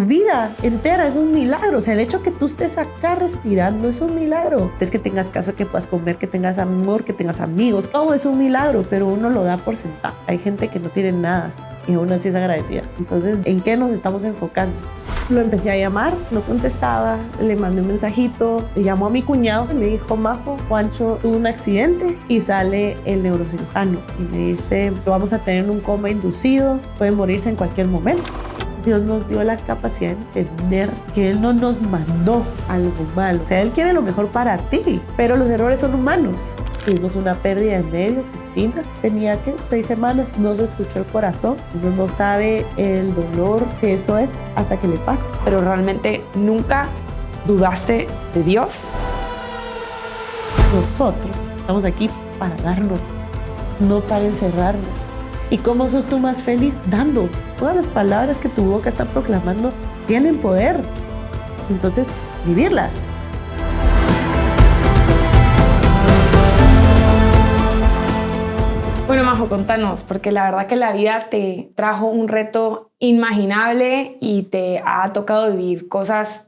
tu vida entera es un milagro. O sea, el hecho que tú estés acá respirando es un milagro. Es que tengas casa, que puedas comer, que tengas amor, que tengas amigos. Todo es un milagro, pero uno lo da por sentado. Hay gente que no tiene nada y aún así es agradecida. Entonces, ¿en qué nos estamos enfocando? Lo empecé a llamar, no contestaba, le mandé un mensajito, le llamó a mi cuñado y me dijo: Majo, Juancho tuvo un accidente y sale el neurocirujano y me dice: lo vamos a tener en un coma inducido, puede morirse en cualquier momento. Dios nos dio la capacidad de entender que Él no nos mandó algo malo. O sea, Él quiere lo mejor para ti, pero los errores son humanos. Tuvimos una pérdida en medio, Cristina. Tenía que 6 semanas, no se escuchó el corazón. Uno no sabe el dolor que eso es hasta que le pasa. Pero realmente nunca dudaste de Dios. Nosotros estamos aquí para darnos, no para encerrarnos. ¿Y cómo sos tú más feliz? Dando. Todas las palabras que tu boca está proclamando tienen poder. Entonces, vivirlas. Bueno, Majo, contanos, porque la verdad que la vida te trajo un reto inimaginable y te ha tocado vivir cosas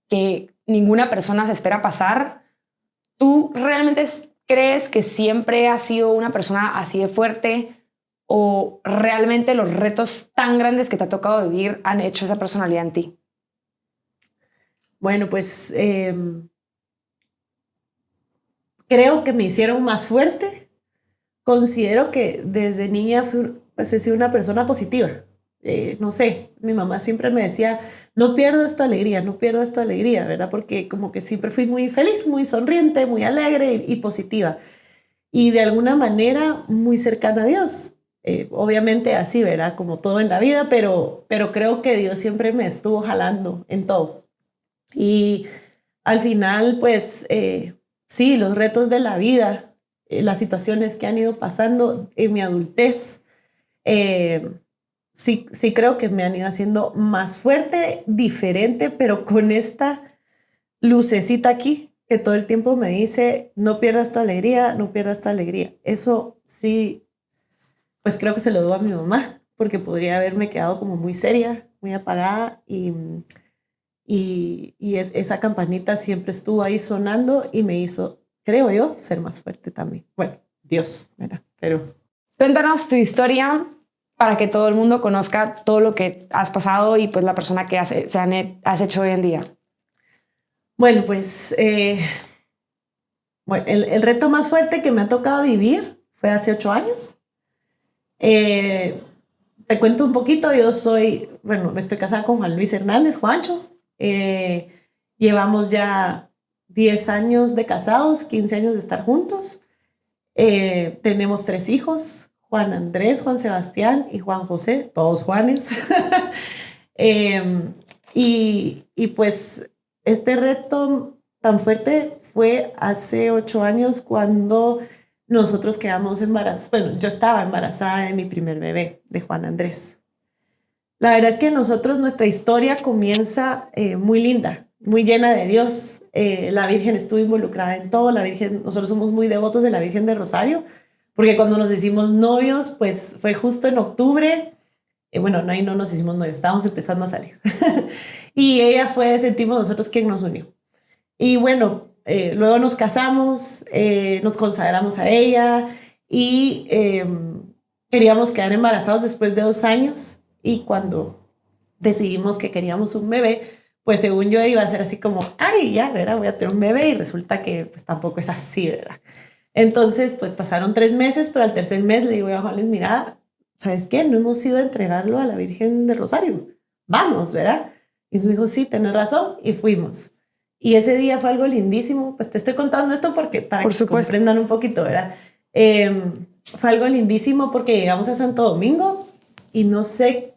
que ninguna persona se espera pasar. ¿Tú realmente crees que siempre has sido una persona así de fuerte? ¿O realmente los retos tan grandes que te ha tocado vivir han hecho esa personalidad en ti? Bueno, pues creo que me hicieron más fuerte. Considero que desde niña he sido una persona positiva. No sé, mi mamá siempre me decía: no pierdas tu alegría, no pierdas tu alegría, ¿verdad? Porque como que siempre fui muy feliz, muy sonriente, muy alegre y positiva. Y de alguna manera muy cercana a Dios. Obviamente así, ¿verdad? Como todo en la vida, pero creo que Dios siempre me estuvo jalando en todo. Y al final, pues, sí, los retos de la vida, las situaciones que han ido pasando en mi adultez, sí creo que me han ido haciendo más fuerte, diferente, pero con esta lucecita aquí que todo el tiempo me dice: no pierdas tu alegría, no pierdas tu alegría. Eso sí, pues creo que se lo doy a mi mamá, porque podría haberme quedado como muy seria, muy apagada esa campanita siempre estuvo ahí sonando y me hizo, creo yo, ser más fuerte también. Bueno, Dios, ¿verdad? Pero... Cuéntanos tu historia para que todo el mundo conozca todo lo que has pasado y pues la persona que has hecho hoy en día. Bueno, pues el reto más fuerte que me ha tocado vivir fue hace 8 años. Te cuento un poquito. Yo estoy casada con Juan Luis Hernández, Juancho. Llevamos ya 10 años de casados, 15 años de estar juntos. Tenemos 3 hijos: Juan Andrés, Juan Sebastián y Juan José, todos Juanes. Y pues este reto tan fuerte fue hace 8 años cuando nosotros quedamos embarazadas. Bueno, yo estaba embarazada de mi primer bebé, de Juan Andrés. La verdad es que nuestra historia comienza muy linda, muy llena de Dios. La Virgen estuvo involucrada en todo. Nosotros somos muy devotos de la Virgen de Rosario, porque cuando nos hicimos novios, pues fue justo en octubre. Bueno, ahí no nos hicimos novios, estábamos empezando a salir. Y ella sentimos nosotros, quien nos unió. Y bueno, luego nos casamos, nos consagramos a ella y queríamos quedar embarazados después de 2 años. Y cuando decidimos que queríamos un bebé, pues según yo iba a ser así como: ay, ya, ¿verdad? Voy a tener un bebé. Y resulta que pues tampoco es así, ¿verdad? Entonces, pues pasaron 3 meses, pero al tercer mes le digo a Juan Luis: mira, ¿sabes qué? No hemos ido a entregarlo a la Virgen de Rosario. Vamos, ¿verdad? Y me dijo: sí, tenés razón. Y fuimos. Y ese día fue algo lindísimo. Pues te estoy contando esto para que comprendan un poquito, ¿verdad? Fue algo lindísimo porque llegamos a Santo Domingo y no sé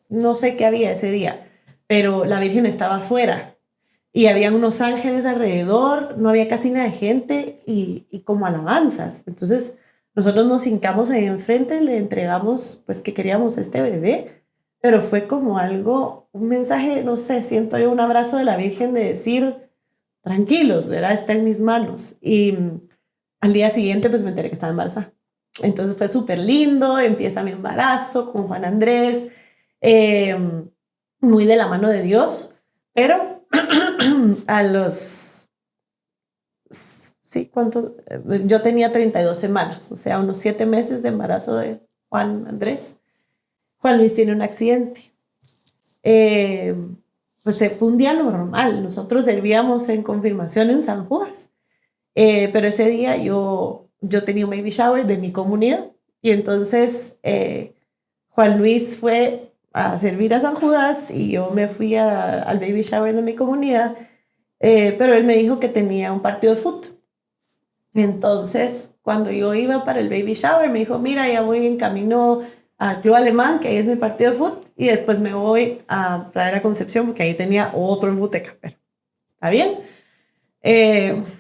qué había ese día, pero la Virgen estaba afuera y había unos ángeles alrededor, no había casi nada de gente y como alabanzas. Entonces nosotros nos hincamos ahí enfrente, le entregamos pues que queríamos este bebé, pero fue como un mensaje, no sé, siento yo un abrazo de la Virgen de decir: tranquilos, ¿verdad? Está en mis manos. Y al día siguiente pues me enteré que estaba embarazada. Entonces fue súper lindo, empieza mi embarazo con Juan Andrés, muy de la mano de Dios. Pero a los... Sí, ¿cuánto? Yo tenía 32 semanas, o sea, unos 7 meses de embarazo de Juan Andrés. Juan Luis tiene un accidente. Pues fue un día normal. Nosotros servíamos en confirmación en San Judas. Pero ese día yo tenía un baby shower de mi comunidad y entonces Juan Luis fue a servir a San Judas y yo me fui al baby shower de mi comunidad, pero él me dijo que tenía un partido de fútbol. Entonces, cuando yo iba para el baby shower, me dijo, mira, ya voy en camino al Club Alemán, que ahí es mi partido de fútbol, y después me voy a traer a Concepción, porque ahí tenía otro en Futeca, pero está bien.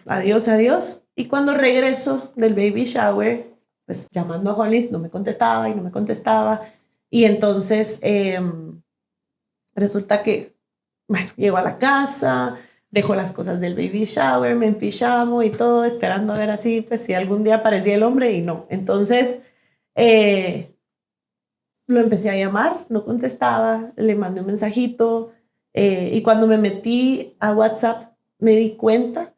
Adiós, adiós. Y cuando regreso del baby shower, pues llamando a Juan Luis, no me contestaba y no me contestaba. Y entonces resulta que, bueno, llego a la casa, dejo las cosas del baby shower, me empijamo y todo, esperando a ver así, pues si algún día aparecía el hombre y no. Entonces lo empecé a llamar, no contestaba, le mandé un mensajito y cuando me metí a WhatsApp me di cuenta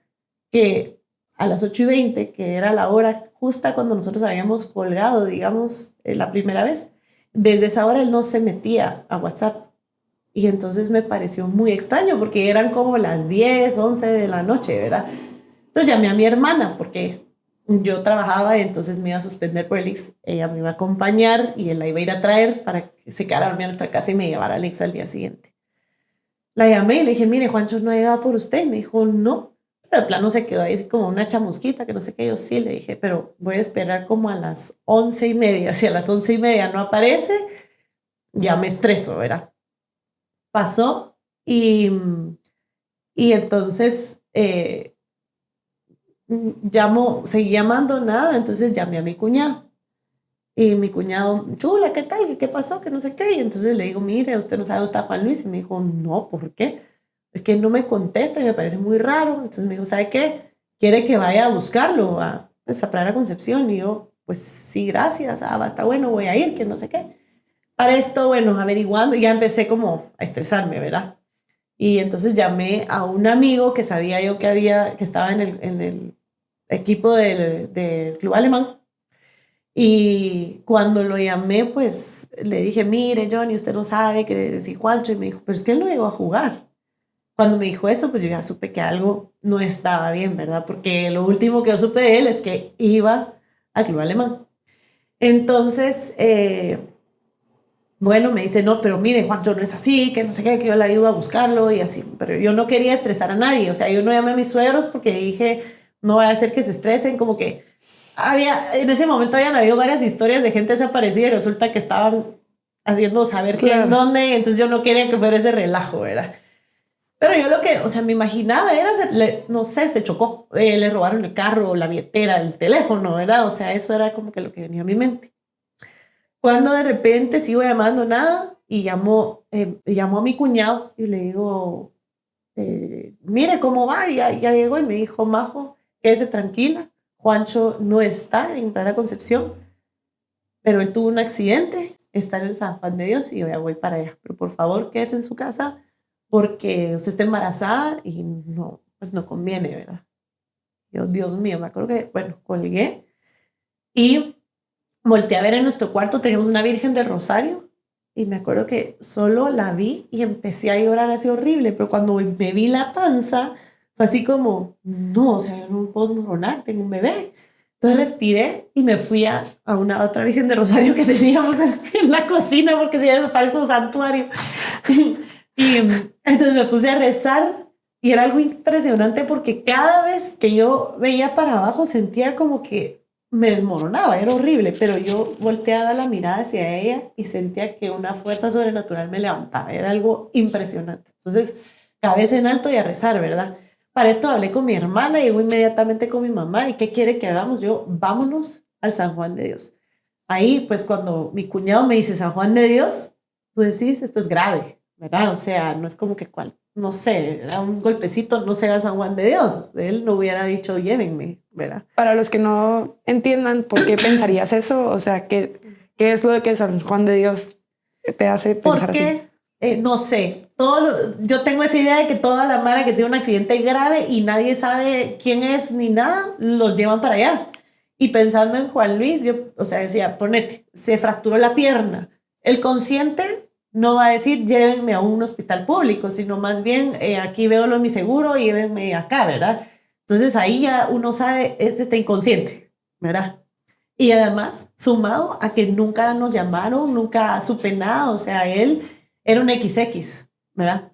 que a las 8:20, que era la hora justa cuando nosotros habíamos colgado, digamos, la primera vez, desde esa hora él no se metía a WhatsApp. Y entonces me pareció muy extraño porque eran como las 10, 11 de la noche, ¿verdad? Entonces llamé a mi hermana porque yo trabajaba y entonces me iba a suspender por el IX. Ella me iba a acompañar y él la iba a ir a traer para que se quedara a dormir a nuestra casa y me llevara al IX al día siguiente. La llamé y le dije, mire, Juancho no ha llegado por usted. Y me dijo, no. Pero de plano se quedó ahí como una chamusquita, que no sé qué. Yo sí le dije, pero voy a esperar como a las 11:30. Si a las 11:30 no aparece, ya me estreso, ¿verdad? Pasó y entonces seguí llamando, nada. Entonces llamé a mi cuñado. Y mi cuñado, chula, ¿qué tal? ¿Qué pasó? Que no sé qué. Y entonces le digo, mire, usted no sabe dónde está Juan Luis. Y me dijo, no, ¿por qué? Es que no me contesta y me parece muy raro. Entonces me dijo, ¿sabe qué? ¿Quiere que vaya a buscarlo pues, a Playa Concepción? Y yo, pues sí, gracias. Está bueno, voy a ir, que no sé qué. Para esto, bueno, averiguando, ya empecé como a estresarme, ¿verdad? Y entonces llamé a un amigo que sabía yo que estaba en el equipo del Club Alemán. Y cuando lo llamé, pues le dije, mire, Johnny, usted no sabe que si Juancho. Y me dijo, pero es que él no llegó a jugar. Cuando me dijo eso, pues yo ya supe que algo no estaba bien, ¿verdad? Porque lo último que yo supe de él es que iba al Club Alemán. Entonces, bueno, me dice, no, pero mire, Juancho no es así, que no sé qué, que yo la iba a buscarlo y así. Pero yo no quería estresar a nadie. O sea, yo no llamé a mis suegros porque dije, no voy a hacer que se estresen, como que en ese momento habían habido varias historias de gente desaparecida y resulta que estaban haciendo saber qué en dónde, entonces yo no quería que fuera ese relajo, ¿verdad? Pero yo lo que, o sea, me imaginaba era, no sé, se chocó, le robaron el carro, la billetera, el teléfono, ¿verdad? O sea, eso era como que lo que venía a mi mente. Cuando de repente sigo llamando nada y llamo a mi cuñado y le digo, mire cómo va, ya llegó y me dijo, Majo, quédese tranquila. Juancho no está en Playa Concepción, pero él tuvo un accidente, está en el San Juan de Dios y yo ya voy para allá. Pero por favor, quédese en su casa porque usted está embarazada y no, pues no conviene, ¿verdad? Yo, Dios mío, me acuerdo que, bueno, colgué y volteé a ver en nuestro cuarto, teníamos una Virgen del Rosario y me acuerdo que solo la vi y empecé a llorar así horrible, pero cuando me vi la panza, fue así como, no, o sea, yo no puedo desmoronar, tengo un bebé. Entonces respiré y me fui a una otra Virgen de Rosario que teníamos en la cocina porque se parece un santuario. Y entonces me puse a rezar y era algo impresionante porque cada vez que yo veía para abajo sentía como que me desmoronaba, era horrible, pero yo volteaba la mirada hacia ella y sentía que una fuerza sobrenatural me levantaba, era algo impresionante. Entonces, cabeza en alto y a rezar, ¿verdad? Para esto hablé con mi hermana, llegó inmediatamente con mi mamá. ¿Y qué quiere que hagamos? Yo, vámonos al San Juan de Dios. Ahí, pues cuando mi cuñado me dice San Juan de Dios, tú decís, esto es grave, ¿verdad? O sea, no es como que no sé, era un golpecito, no sé, al San Juan de Dios. Él no hubiera dicho, llévenme, ¿verdad? Para los que no entiendan por qué pensarías eso, o sea, ¿qué es lo de que San Juan de Dios te hace pensar así? No sé, yo tengo esa idea de que toda la mara que tiene un accidente grave y nadie sabe quién es ni nada, los llevan para allá. Y pensando en Juan Luis, yo, o sea, decía, ponete, se fracturó la pierna. El consciente no va a decir, llévenme a un hospital público, sino más bien, aquí veo lo de mi seguro, llévenme acá, ¿verdad? Entonces ahí ya uno sabe, este está inconsciente, ¿verdad? Y además, sumado a que nunca nos llamaron, nunca supe nada, o sea, él era un XX, ¿verdad?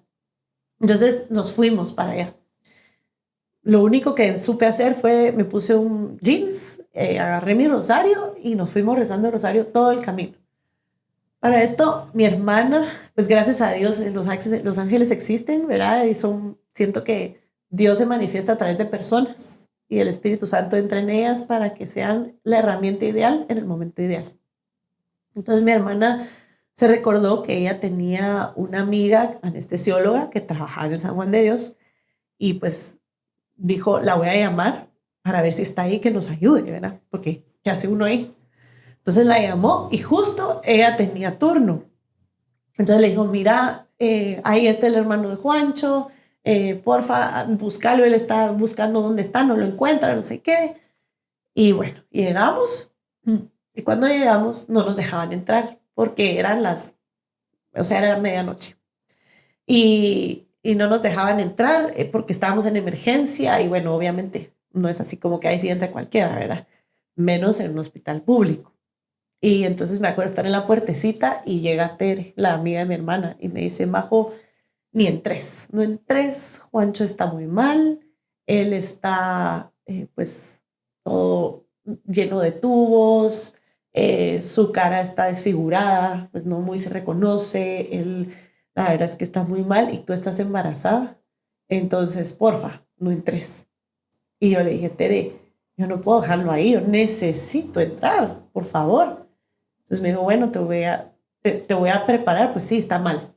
Entonces nos fuimos para allá. Lo único que supe hacer fue, me puse un jeans, agarré mi rosario y nos fuimos rezando el rosario todo el camino. Para esto, mi hermana, pues gracias a Dios, los ángeles existen, ¿verdad? Y siento que Dios se manifiesta a través de personas y el Espíritu Santo entra en ellas para que sean la herramienta ideal en el momento ideal. Entonces mi hermana se recordó que ella tenía una amiga anestesióloga que trabajaba en San Juan de Dios y pues dijo, la voy a llamar para ver si está ahí, que nos ayude, ¿verdad? Porque ¿qué hace uno ahí? Entonces la llamó y justo ella tenía turno. Entonces le dijo, mira, ahí está el hermano de Juancho, porfa, búscalo, él está buscando dónde está, no lo encuentra, no sé qué. Y bueno, llegamos y cuando llegamos no nos dejaban entrar porque o sea, era medianoche. Y no nos dejaban entrar porque estábamos en emergencia y bueno, obviamente no es así como que ahí sí entra cualquiera, ¿verdad? Menos en un hospital público. Y entonces me acuerdo estar en la puertecita y llega Tere, la amiga de mi hermana, y me dice, Majo, ni entres, no entres, Juancho está muy mal, él está pues todo lleno de tubos, su cara está desfigurada, pues no muy se reconoce, él la verdad es que está muy mal y tú estás embarazada, entonces porfa, no entres. Y yo le dije, Tere, yo no puedo dejarlo ahí, yo necesito entrar, por favor. Entonces me dijo, bueno, te voy a preparar. Pues sí, está mal,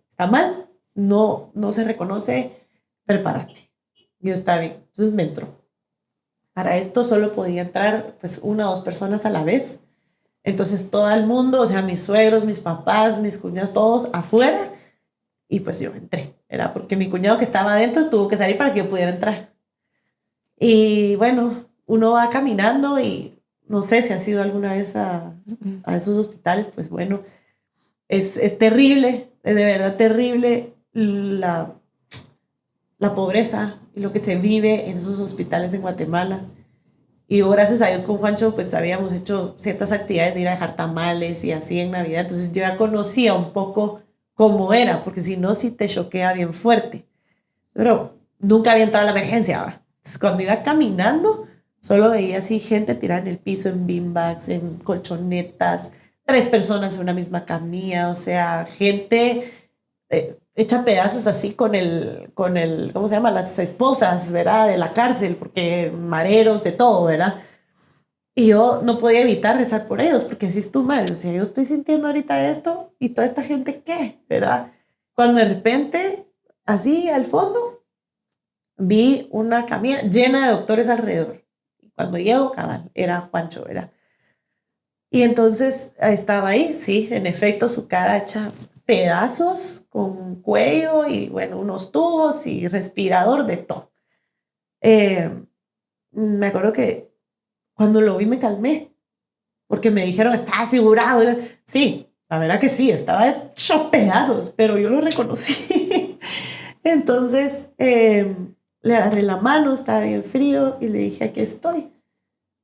no se reconoce, prepárate. Yo está bien. Entonces me entró. Para esto solo podía entrar pues una o dos personas a la vez. Entonces todo el mundo, o sea, mis suegros, mis papás, mis cuñados, todos afuera. Y pues yo entré. Era porque mi cuñado que estaba adentro tuvo que salir para que yo pudiera entrar. Y bueno, uno va caminando y no sé si has ido alguna vez a esos hospitales, pues bueno, es terrible, es de verdad terrible la pobreza y lo que se vive en esos hospitales en Guatemala. Y yo, gracias a Dios con Juancho pues habíamos hecho ciertas actividades de ir a dejar tamales y así en Navidad, entonces yo ya conocía un poco cómo era, porque si no, sí te choquea bien fuerte. Pero nunca había entrado a la emergencia, ¿va? Entonces, cuando iba caminando, solo veía así gente tirada en el piso, en beanbags, en colchonetas, 3 personas en una misma camilla, o sea, gente hecha pedazos así ¿cómo se llama? Las esposas, ¿verdad? De la cárcel, porque mareros, de todo, ¿verdad? Y yo no podía evitar rezar por ellos, porque así es tu madre. O sea, yo estoy sintiendo ahorita esto y toda esta gente, ¿qué? ¿Verdad? Cuando de repente, así al fondo, vi una camilla llena de doctores alrededor. Cuando llego, cabal, era Juancho, ¿verdad? Y entonces estaba ahí, sí, en efecto, su cara hecha pedazos, con cuello y, bueno, unos tubos y respirador, de todo. Eh, Me acuerdo que cuando lo vi me calmé, porque me dijeron, está desfigurado. Sí, la verdad que sí, estaba hecho pedazos, pero yo lo reconocí. Entonces, le agarré la mano, estaba bien frío, y le dije, aquí estoy.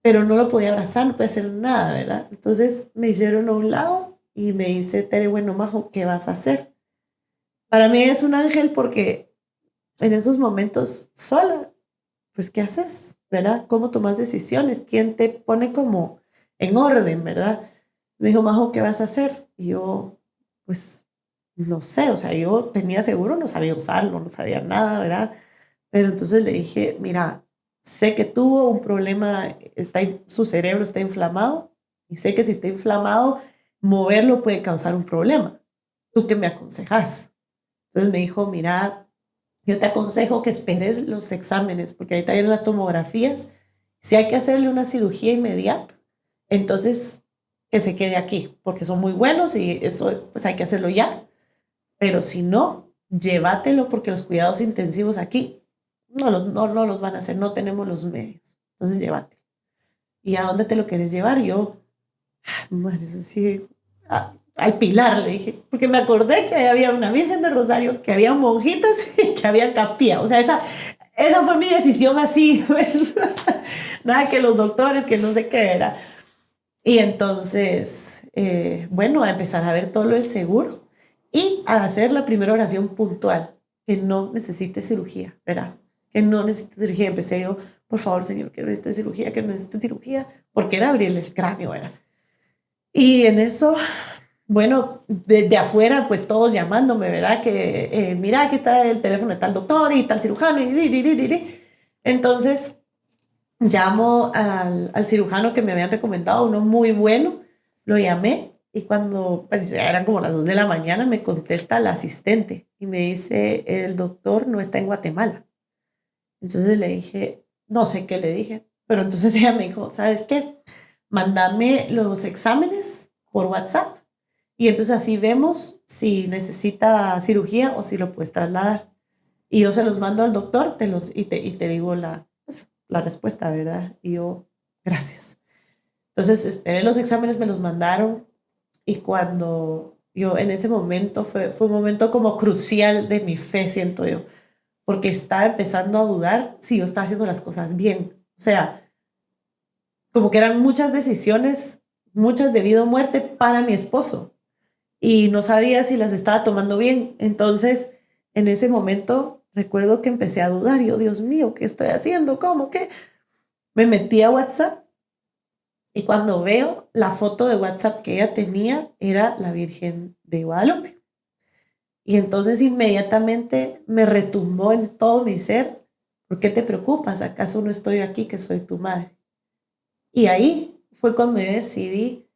Pero no lo podía abrazar, no podía hacer nada, ¿verdad? Entonces me hicieron a un lado y me dice, Tere, bueno, Majo, ¿qué vas a hacer? Para mí es un ángel porque en esos momentos sola, pues, ¿qué haces? ¿Verdad? ¿Cómo tomas decisiones? ¿Quién te pone como en orden, verdad? Me dijo, Majo, ¿qué vas a hacer? Y yo, pues, no sé, o sea, yo tenía seguro, no sabía usarlo, no sabía nada, ¿verdad? Pero entonces le dije, mira, sé que tuvo un problema, su cerebro está inflamado y sé que si está inflamado, moverlo puede causar un problema. ¿Tú qué me aconsejas? Entonces me dijo, mira, yo te aconsejo que esperes los exámenes, porque ahorita vienen las tomografías. Si hay que hacerle una cirugía inmediata, entonces que se quede aquí, porque son muy buenos y eso pues hay que hacerlo ya. pero si no, llévatelo porque los cuidados intensivos aquí no los van a hacer, no tenemos los medios. Entonces, llévatelo. ¿Y a dónde te lo quieres llevar? Yo, bueno, eso sí, al Pilar le dije, porque me acordé que había una Virgen del Rosario, que había monjitas y que había capilla. O sea, esa fue mi decisión así, pues. Nada que los doctores, que no sé qué era. Y entonces, bueno, a empezar a ver todo lo del seguro y a hacer la primera oración puntual, que no necesite cirugía, ¿verdad? Que no necesite cirugía. Empecé yo, por favor, Señor, que no necesite cirugía, que no necesite cirugía, porque era abrirle el cráneo, ¿verdad? Y en eso, bueno, desde afuera, pues todos llamándome, ¿verdad? Que mira, aquí está el teléfono de tal doctor y tal cirujano. Entonces, llamo al cirujano que me habían recomendado, uno muy bueno, lo llamé y cuando pues, ya eran como las 2 de la mañana me contesta la asistente y me dice, el doctor no está en Guatemala. Entonces le dije, no sé qué le dije, pero entonces ella me dijo, ¿sabes qué? Mándame los exámenes por WhatsApp y entonces así vemos si necesita cirugía o si lo puedes trasladar. Y yo se los mando al doctor y te digo la respuesta, ¿verdad? Y yo, gracias. Entonces esperé los exámenes, me los mandaron y cuando yo en ese momento fue un momento como crucial de mi fe, siento yo, porque estaba empezando a dudar si yo estaba haciendo las cosas bien. O sea, como que eran muchas decisiones, muchas de vida o muerte para mi esposo y no sabía si las estaba tomando bien. Entonces, en ese momento recuerdo que empecé a dudar. Yo, Dios mío, ¿qué estoy haciendo? ¿Cómo? ¿Qué? Me metí a WhatsApp y cuando veo la foto de WhatsApp que ella tenía, era la Virgen de Guadalupe. Y entonces inmediatamente me retumbó en todo mi ser. ¿Por qué te preocupas? ¿Acaso no estoy aquí que soy tu madre? Y ahí fue cuando yo decidí,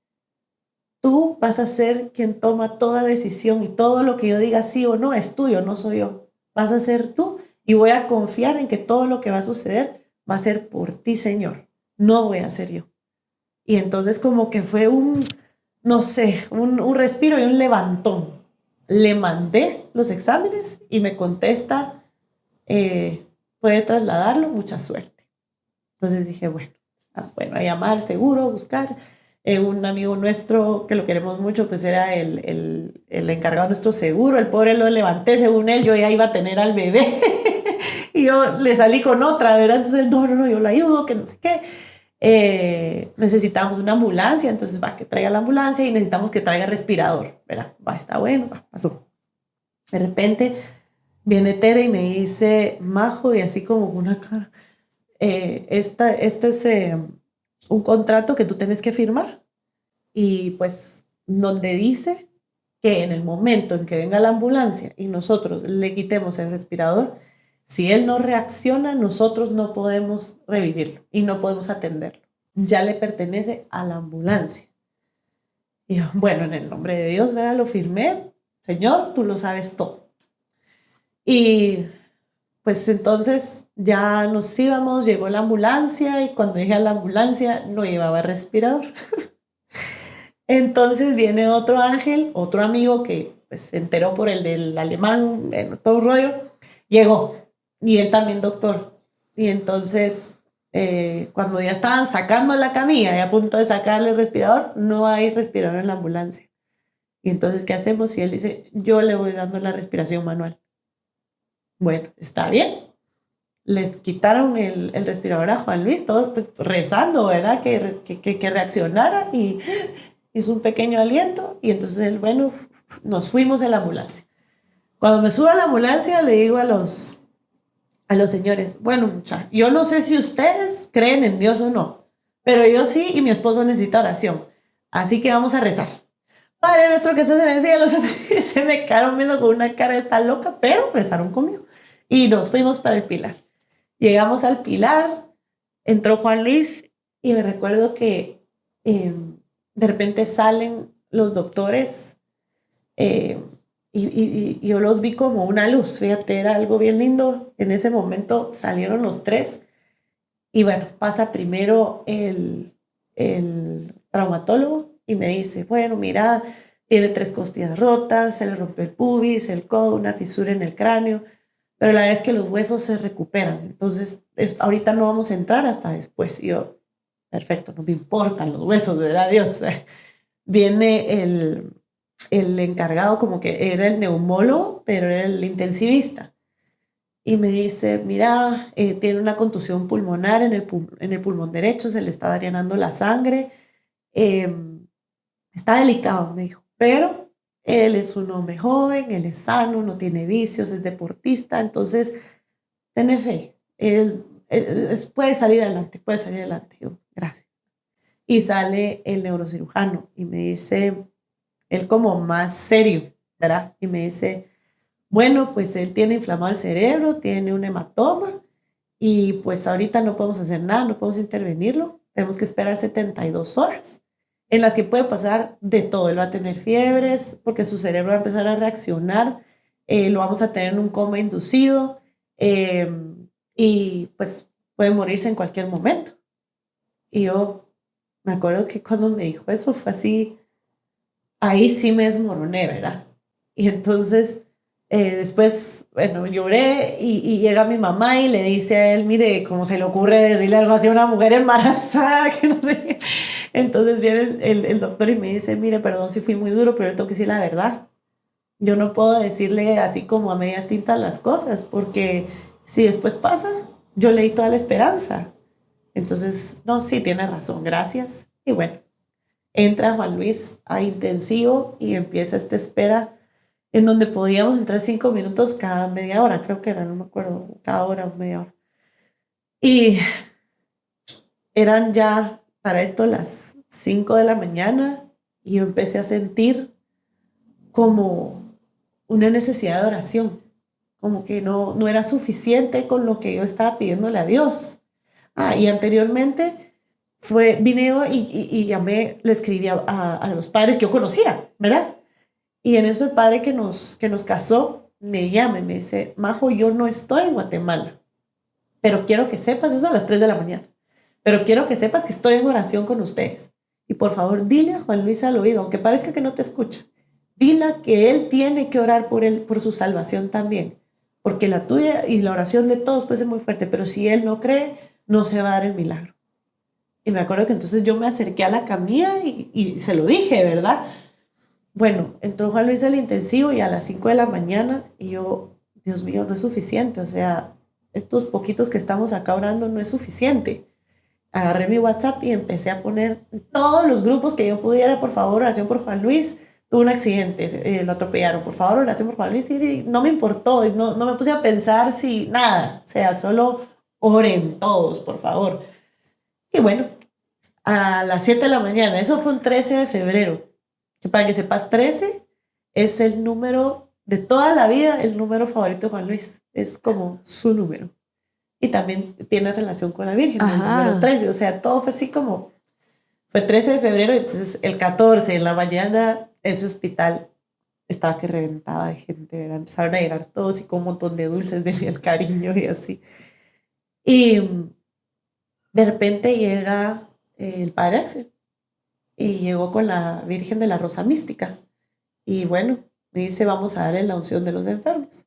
tú vas a ser quien toma toda decisión y todo lo que yo diga sí o no es tuyo, no soy yo. Vas a ser tú y voy a confiar en que todo lo que va a suceder va a ser por ti, Señor. No voy a ser yo. Y entonces como que fue no sé, un respiro y un levantón. Le mandé los exámenes y me contesta, puede trasladarlo, mucha suerte. Entonces dije, bueno, a llamar seguro, buscar. Un amigo nuestro que lo queremos mucho, pues era el encargado de nuestro seguro. El pobre lo levanté, según él, yo ya iba a tener al bebé. Y yo le salí con otra, ¿verdad? Entonces él, no, yo la ayudo, que no sé qué. Necesitamos una ambulancia, entonces va, que traiga la ambulancia y necesitamos que traiga respirador, ¿verdad? Va, está bueno, va, pasó. De repente viene Tere y me dice, Majo, y así como una cara, este es un contrato que tú tienes que firmar y pues donde dice que en el momento en que venga la ambulancia y nosotros le quitemos el respirador, si él no reacciona, nosotros no podemos revivirlo y no podemos atenderlo. Ya le pertenece a la ambulancia. Y yo, bueno, en el nombre de Dios, ¿verdad? Lo firmé. Señor, tú lo sabes todo. Y pues entonces ya nos íbamos, llegó la ambulancia y cuando llegué a la ambulancia no llevaba respirador. Entonces viene otro ángel, otro amigo que pues, se enteró por el del alemán, todo un rollo, llegó y él también doctor. Y entonces cuando ya estaban sacando la camilla y a punto de sacarle el respirador, no hay respirador en la ambulancia. Y entonces, ¿qué hacemos? Y él dice, yo le voy dando la respiración manual. Bueno, está bien. Les quitaron el respirador a Juan Luis, todo pues, rezando, ¿verdad? Que reaccionara y hizo un pequeño aliento y entonces él, bueno, nos fuimos en la ambulancia. Cuando me subo a la ambulancia le digo a los señores, bueno, muchachos, yo no sé si ustedes creen en Dios o no, pero yo sí y mi esposo necesita oración, así que vamos a rezar. Padre nuestro que estás en el cielo, se me quedaron viendo con una cara de esta loca, pero rezaron conmigo y nos fuimos para el Pilar. Llegamos al Pilar, entró Juan Luis y me recuerdo que de repente salen los doctores y yo los vi como una luz, fíjate, era algo bien lindo. En ese momento salieron los tres y bueno, pasa primero el traumatólogo y me dice, bueno, mira, tiene 3 costillas rotas, se le rompió el pubis, el codo, una fisura en el cráneo, pero la verdad es que los huesos se recuperan. Entonces, ahorita no vamos a entrar hasta después. Y yo, perfecto, no me importan los huesos, ¿verdad? Dios. Viene el encargado, como que era el neumólogo, pero era el intensivista. Y me dice, mira, tiene una contusión pulmonar en el pulmón derecho, se le está drenando la sangre. Está delicado, me dijo, pero él es un hombre joven, él es sano, no tiene vicios, es deportista, entonces, ten fe, él puede salir adelante, puede salir adelante. Yo, gracias. Y sale el neurocirujano y me dice, él como más serio, ¿verdad? Y me dice, bueno, pues él tiene inflamado el cerebro, tiene un hematoma y pues ahorita no podemos hacer nada, no podemos intervenirlo, tenemos que esperar 72 horas en las que puede pasar de todo. Él va a tener fiebres porque su cerebro va a empezar a reaccionar, lo vamos a tener en un coma inducido y pues puede morirse en cualquier momento. Y yo me acuerdo que cuando me dijo eso fue así, ahí sí me desmoroné, ¿verdad? Y entonces después, bueno, lloré y llega mi mamá y le dice a él, mire, ¿cómo se le ocurre decirle algo así a una mujer embarazada? Que no sé qué. Entonces viene el doctor y me dice, mire, perdón si fui muy duro, pero le tengo que decir la verdad. Yo no puedo decirle así como a medias tintas las cosas, porque si después pasa, yo le di toda la esperanza. Entonces, no, sí, tiene razón, gracias. Y bueno, entra Juan Luis a intensivo y empieza esta espera en donde podíamos entrar 5 minutos cada media hora, creo que era, no me acuerdo, cada hora o media hora. Y eran ya para esto las 5 de la mañana y yo empecé a sentir como una necesidad de oración, como que no era suficiente con lo que yo estaba pidiéndole a Dios. Y anteriormente vine yo y llamé, le escribí a los padres que yo conocía, ¿verdad? Y en eso el padre que nos casó me llama y me dice, Majo, yo no estoy en Guatemala, pero quiero que sepas, eso a las 3 de la mañana, pero quiero que sepas que estoy en oración con ustedes. Y por favor, dile a Juan Luis al oído, aunque parezca que no te escucha, dile que él tiene que orar por él, por su salvación también, porque la tuya y la oración de todos puede ser muy fuerte, pero si él no cree, no se va a dar el milagro. Y me acuerdo que entonces yo me acerqué a la camilla y se lo dije, ¿verdad? Bueno, entró Juan Luis al intensivo y a las 5 de la mañana y yo, Dios mío, no es suficiente, o sea, estos poquitos que estamos acá orando no es suficiente. Agarré mi WhatsApp y empecé a poner en todos los grupos que yo pudiera, por favor, oración por Juan Luis, tuvo un accidente, lo atropellaron, por favor, oración por Juan Luis, y no me importó, no me puse a pensar si nada, o sea, solo oren todos, por favor. Y bueno, a las 7 de la mañana, eso fue un 13 de febrero, que para que sepas, 13 es el número de toda la vida, el número favorito de Juan Luis, es como su número. Y también tiene relación con la Virgen, el número 13, o sea, todo fue así como, fue 13 de febrero, entonces el 14 en la mañana, ese hospital estaba que reventaba de gente, ¿verdad? Empezaron a llegar todos y con un montón de dulces, venía el cariño y así. Y de repente llega el padre Axel y llegó con la Virgen de la Rosa Mística. Y bueno, me dice, vamos a darle la unción de los enfermos.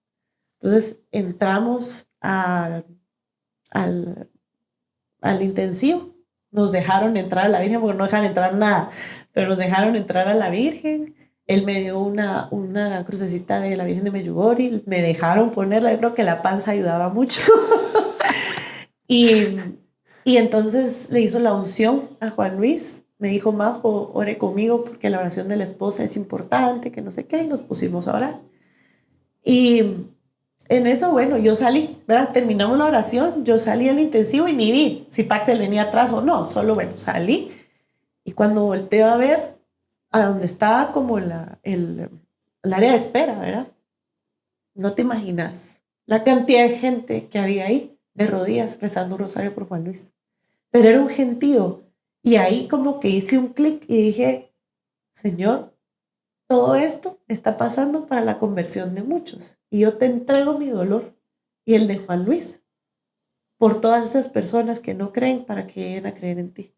Entonces entramos al intensivo. Nos dejaron entrar a la Virgen porque no dejan entrar nada, pero nos dejaron entrar a la Virgen. Él me dio una crucecita de la Virgen de Medjugorje, me dejaron ponerla, yo creo que la panza ayudaba mucho. y, y entonces le hizo la unción a Juan Luis, me dijo, Majo, ore conmigo porque la oración de la esposa es importante, que no sé qué, y nos pusimos a orar. Y en eso, bueno, yo salí, ¿verdad? Terminamos la oración, yo salí al intensivo y ni vi si Paxel venía atrás o no, solo, bueno, salí. Y cuando volteo a ver a donde estaba como el área de espera, ¿verdad? No te imaginas la cantidad de gente que había ahí, de rodillas, rezando un rosario por Juan Luis. Pero era un gentío. Y ahí como que hice un clic y dije, Señor, todo esto está pasando para la conversión de muchos. Y yo te entrego mi dolor y el de Juan Luis por todas esas personas que no creen para que lleguen a creer en ti.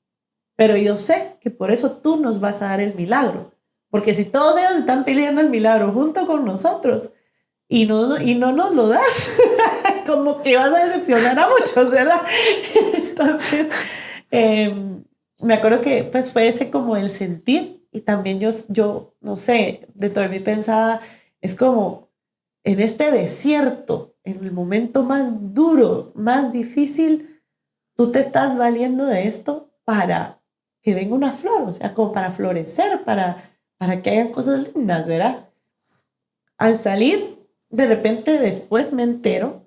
Pero yo sé que por eso tú nos vas a dar el milagro, Porque si todos ellos están pidiendo el milagro junto con nosotros y no nos lo das, como que vas a decepcionar a muchos, ¿verdad? Entonces, me acuerdo que pues fue ese como el sentir y también yo no sé, dentro de mí pensaba, es como en este desierto, en el momento más duro, más difícil, tú te estás valiendo de esto para que venga una flor, o sea, como para florecer, para que hayan cosas lindas, ¿verdad? Al salir, de repente después me entero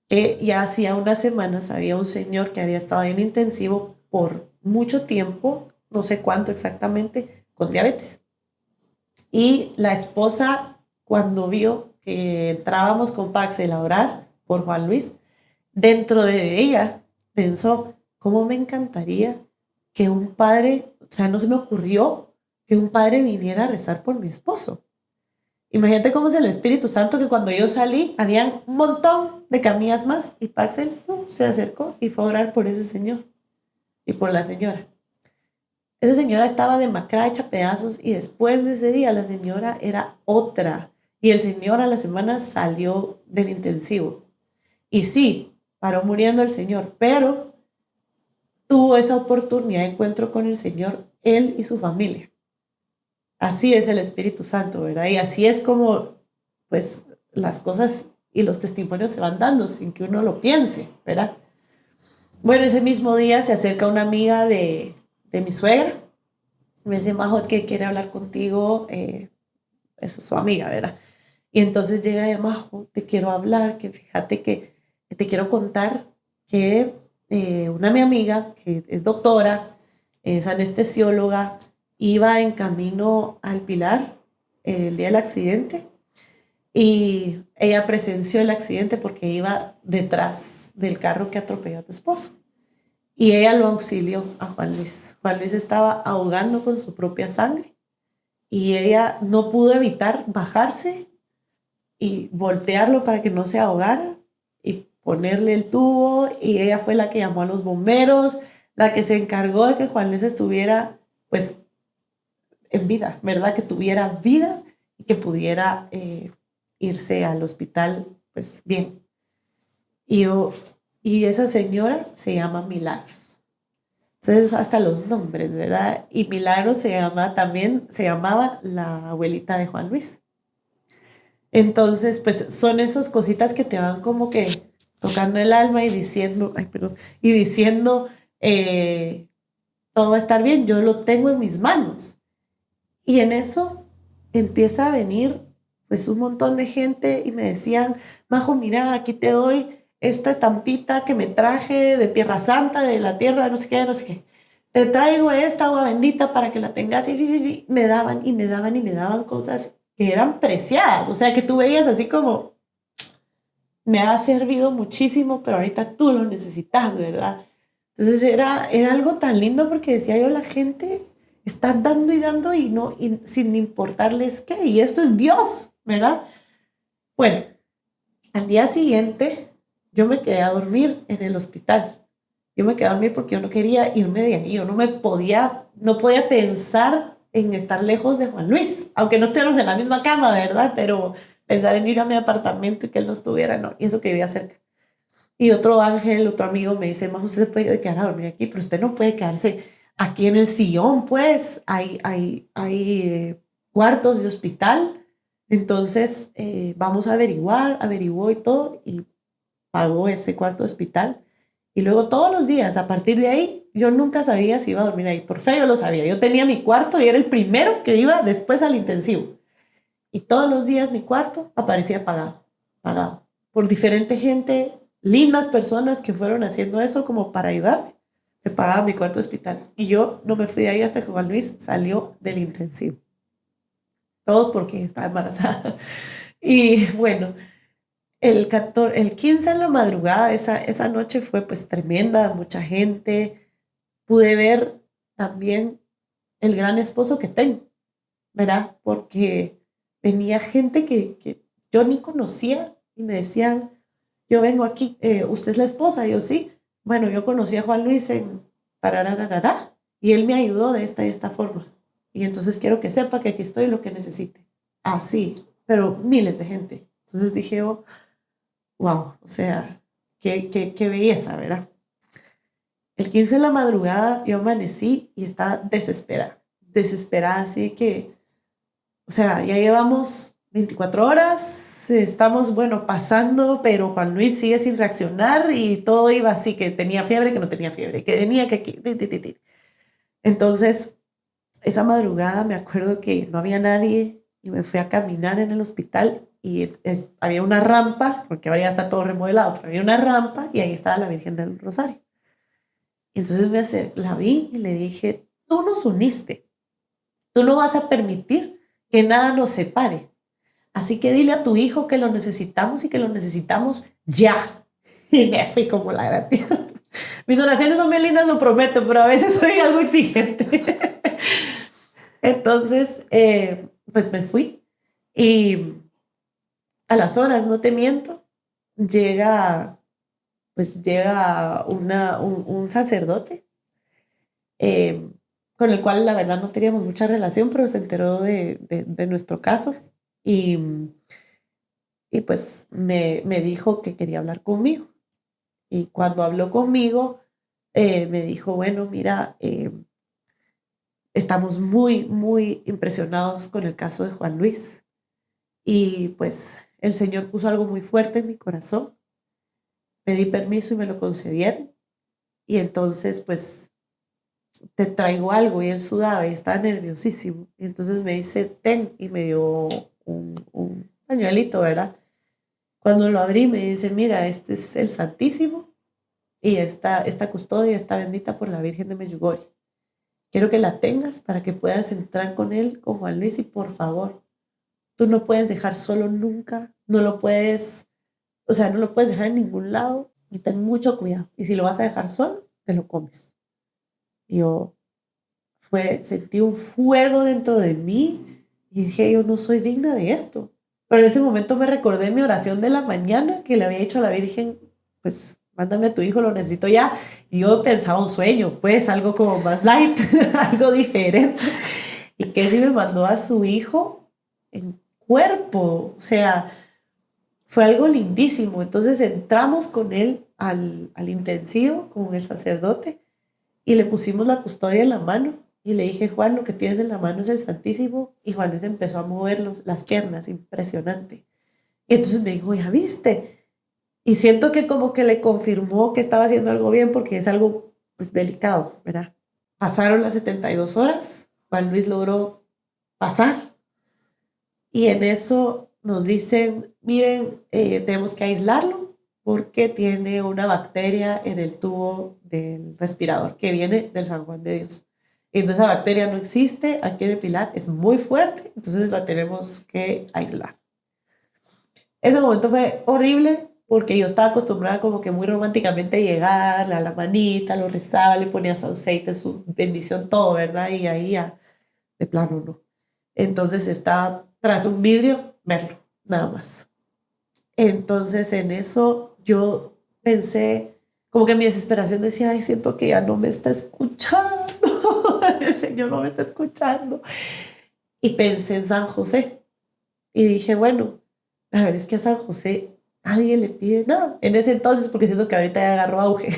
que ya hacía unas semanas había un señor que había estado en intensivo por mucho tiempo, no sé cuánto exactamente, con diabetes. Y la esposa, cuando vio que entrábamos con Paxel a orar por Juan Luis, dentro de ella pensó, ¿cómo me encantaría que un padre, o sea, no se me ocurrió que un padre viniera a rezar por mi esposo? Imagínate cómo es el Espíritu Santo que cuando yo salí, había un montón de camillas más y Paxel se acercó y fue a orar por ese señor y por la señora. Esa señora estaba demacrada, hecha pedazos y después de ese día la señora era otra y el señor a la semana salió del intensivo. Y sí, paró muriendo el señor, pero tuvo esa oportunidad de encuentro con el Señor, él y su familia. Así es el Espíritu Santo, ¿verdad? Y así es como, pues, las cosas y los testimonios se van dando sin que uno lo piense, ¿verdad? Bueno, ese mismo día se acerca una amiga de mi suegra. Me dice, Majo, que quiere hablar contigo. Es su amiga, ¿verdad? Y entonces llega ella, Majo, te quiero hablar, que fíjate que te quiero contar que una mi amiga, que es doctora, es anestesióloga, iba en camino al Pilar el día del accidente y ella presenció el accidente porque iba detrás del carro que atropelló a tu esposo. Y ella lo auxilió a Juan Luis. Juan Luis estaba ahogando con su propia sangre y ella no pudo evitar bajarse y voltearlo para que no se ahogara y ponerle el tubo y ella fue la que llamó a los bomberos, la que se encargó de que Juan Luis estuviera pues en vida, ¿verdad? Que tuviera vida y que pudiera irse al hospital pues bien. Y, yo, y esa señora se llama Milagros. Entonces hasta los nombres, ¿verdad? Y Milagros se llamaba la abuelita de Juan Luis. Entonces, pues son esas cositas que te van como que tocando el alma y diciendo, ay, perdón, y diciendo, todo va a estar bien, yo lo tengo en mis manos. Y en eso empieza a venir pues un montón de gente y me decían, Majo, mira, aquí te doy esta estampita que me traje de Tierra Santa, de la tierra, no sé qué, no sé qué. Te traigo esta agua bendita para que la tengas y me daban y me daban y me daban cosas que eran preciadas, o sea, que tú veías así como, me ha servido muchísimo, pero ahorita tú lo necesitas, ¿verdad? Entonces era algo tan lindo porque decía yo, la gente está dando y dando y no, y sin importarles qué, y esto es Dios, ¿verdad? Bueno, al día siguiente yo me quedé a dormir en el hospital. Yo me quedé a dormir porque yo no quería irme de ahí, yo no podía pensar en estar lejos de Juan Luis, aunque no estuviéramos en la misma cama, ¿verdad? Pero pensar en ir a mi apartamento y que él no estuviera, no, y eso que vivía cerca. Y otro ángel, otro amigo me dice, Majo, usted se puede quedar a dormir aquí, pero usted no puede quedarse aquí en el sillón, pues hay cuartos de hospital, entonces vamos a averiguar, averiguó y todo, y pagó ese cuarto de hospital. Y luego todos los días, a partir de ahí, yo nunca sabía si iba a dormir ahí. Por fe yo lo sabía. Yo tenía mi cuarto y era el primero que iba después al intensivo. Y todos los días mi cuarto aparecía pagado, pagado. Por diferente gente, lindas personas que fueron haciendo eso como para ayudarme. Me pagaba mi cuarto de hospital. Y yo no me fui de ahí hasta que Juan Luis salió del intensivo. Todos porque estaba embarazada. Y bueno, el 15 en la madrugada, esa noche fue pues tremenda, mucha gente. Pude ver también el gran esposo que tengo, ¿verdad? Porque venía gente que yo ni conocía y me decían, yo vengo aquí, ¿usted es la esposa? Y yo sí. Bueno, yo conocí a Juan Luis en Parararará y él me ayudó de esta y esta forma. Y entonces quiero que sepa que aquí estoy lo que necesite. Así, pero miles de gente. Entonces dije, oh, wow, o sea, qué belleza, ¿verdad? El 15 de la madrugada yo amanecí y estaba desesperada, desesperada, así que, o sea, ya llevamos 24 horas, estamos, bueno, pasando, pero Juan Luis sigue sin reaccionar y todo iba así, que tenía fiebre, que no tenía fiebre, que venía, que aquí, Entonces, esa madrugada me acuerdo que no había nadie y me fui a caminar en el hospital y había una rampa, porque ahora ya está todo remodelado, pero había una rampa y ahí estaba la Virgen del Rosario. Y entonces la vi y le dije, tú nos uniste, tú no vas a permitir que nada nos separe. Así que dile a tu hijo que lo necesitamos y que lo necesitamos ya. Y me fui como la gracia. Mis oraciones son bien lindas, lo prometo, pero a veces soy algo exigente. Entonces, pues me fui y a las horas, no te miento, llega un sacerdote eh, con el cual la verdad no teníamos mucha relación, pero se enteró de nuestro caso y, y pues me dijo que quería hablar conmigo. Y cuando habló conmigo, me dijo, bueno, mira, estamos muy, muy impresionados con el caso de Juan Luis. Y pues el Señor puso algo muy fuerte en mi corazón. Pedí permiso y me lo concedieron. Y entonces, pues, te traigo algo. Y él sudaba y estaba nerviosísimo. Y entonces me dice, ten, y me dio un pañuelito, ¿verdad? Cuando lo abrí, me dice, mira, este es el Santísimo y esta custodia está bendita por la Virgen de Medjugorje. Quiero que la tengas para que puedas entrar con él, con Juan Luis, y por favor, tú no puedes dejar solo nunca, no lo puedes, o sea, no lo puedes dejar en ningún lado y ten mucho cuidado. Y si lo vas a dejar solo, te lo comes. Y yo sentí un fuego dentro de mí y dije, yo no soy digna de esto. Pero en ese momento me recordé mi oración de la mañana que le había dicho a la Virgen, pues mándame a tu hijo, lo necesito ya. Y yo pensaba un sueño, pues algo como más light, algo diferente. Y que si me mandó a su hijo en cuerpo, o sea, fue algo lindísimo. Entonces entramos con él al intensivo, con el sacerdote, y le pusimos la custodia en la mano. Y le dije, Juan, lo que tienes en la mano es el Santísimo. Y Juan les empezó a mover las piernas, impresionante. Y entonces me dijo, ¿ya viste? Y siento que como que le confirmó que estaba haciendo algo bien porque es algo pues delicado, ¿verdad? Pasaron las 72 horas, Juan Luis logró pasar y en eso nos dicen, miren, tenemos que aislarlo porque tiene una bacteria en el tubo del respirador que viene del San Juan de Dios. Entonces esa bacteria no existe aquí en el Pilar, es muy fuerte, entonces la tenemos que aislar. Ese momento fue horrible porque yo estaba acostumbrada como que muy románticamente a llegar, a la manita, lo rezaba, le ponía su aceite, su bendición, todo, ¿verdad? Y ahí ya, de plano no. Entonces estaba tras un vidrio, verlo, nada más. Entonces en eso yo pensé, como que mi desesperación decía, ay, siento que ya no me está escuchando, el Señor no me está escuchando. Y pensé en San José y dije, bueno, la verdad es que a San José nadie le pide nada. En ese entonces, porque siento que ahorita ya agarró auge,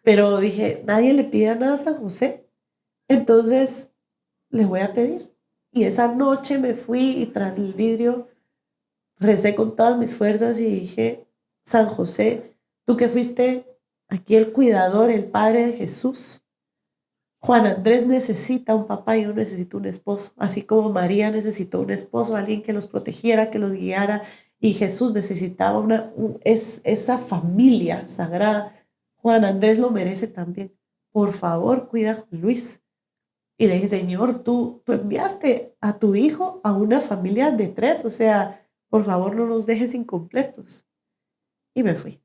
pero dije, nadie le pide nada a San José. Entonces, le voy a pedir. Y esa noche me fui y tras el vidrio recé con todas mis fuerzas y dije, San José, tú que fuiste aquí el cuidador, el padre de Jesús, Juan Andrés necesita un papá y yo necesito un esposo, así como María necesitó un esposo, alguien que los protegiera, que los guiara, y Jesús necesitaba esa familia sagrada. Juan Andrés lo merece también. Por favor, cuida a Juan Luis. Y le dije, Señor, tú enviaste a tu hijo a una familia de 3, o sea, por favor no nos dejes incompletos. Y me fui.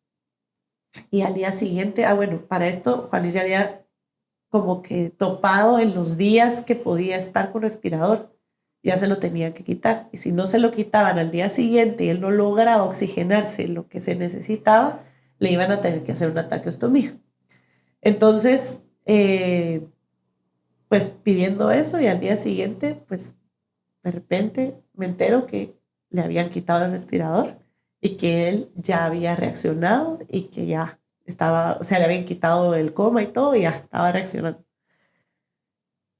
Y al día siguiente, bueno, para esto Juan Luis ya había como que topado en los días que podía estar con respirador, ya se lo tenían que quitar. Y si no se lo quitaban al día siguiente y él no lograba oxigenarse lo que se necesitaba, le iban a tener que hacer una traqueostomía. Entonces, pues pidiendo eso, y al día siguiente, pues de repente me entero que le habían quitado el respirador y que él ya había reaccionado y que ya estaba, o sea, le habían quitado el coma y todo y ya estaba reaccionando.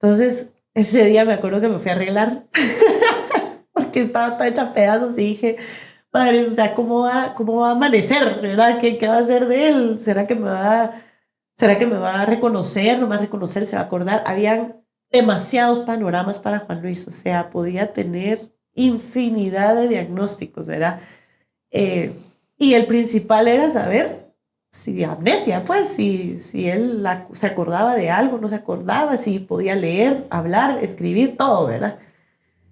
Entonces, ese día me acuerdo que me fui a arreglar porque estaba toda hecha pedazos y dije, madre, o sea, cómo va a amanecer, verdad? ¿Qué va a hacer de él? ¿Será que me va a reconocer? ¿No me va a reconocer? ¿Se va a acordar? Habían demasiados panoramas para Juan Luis, o sea, podía tener infinidad de diagnósticos, ¿verdad? Eh, y el principal era saber si amnesia, pues, si él se acordaba de algo, no se acordaba, si podía leer, hablar, escribir, todo, ¿verdad?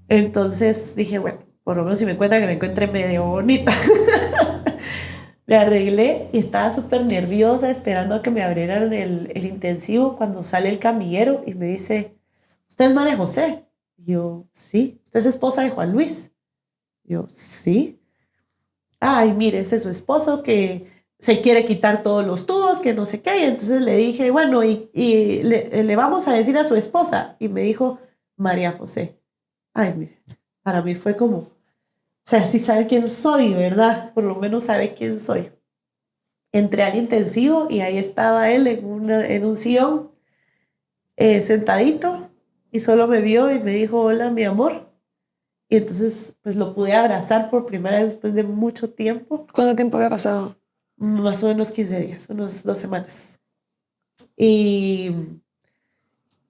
Entonces dije, bueno, por lo menos si me encuentra, que me encuentre medio bonita. Me arreglé y estaba súper nerviosa esperando a que me abrieran el intensivo cuando sale el camillero y me dice, ¿usted es María José? Y yo, sí. ¿Usted es esposa de Juan Luis? Y yo, sí. Ay, mire, ese es su esposo que se quiere quitar todos los tubos, que no sé qué. Y entonces le dije, bueno, y le vamos a decir a su esposa. Y me dijo, María José. Ay, mire, para mí fue como, o sea, sí sabe quién soy, ¿verdad? Por lo menos sabe quién soy. Entré al intensivo y ahí estaba él en un sillón, sentadito, y solo me vio y me dijo, hola, mi amor. Y entonces, pues lo pude abrazar por primera vez después de mucho tiempo, ¿Cuánto tiempo había pasado? más o menos 15 días, unos 2 semanas. Y,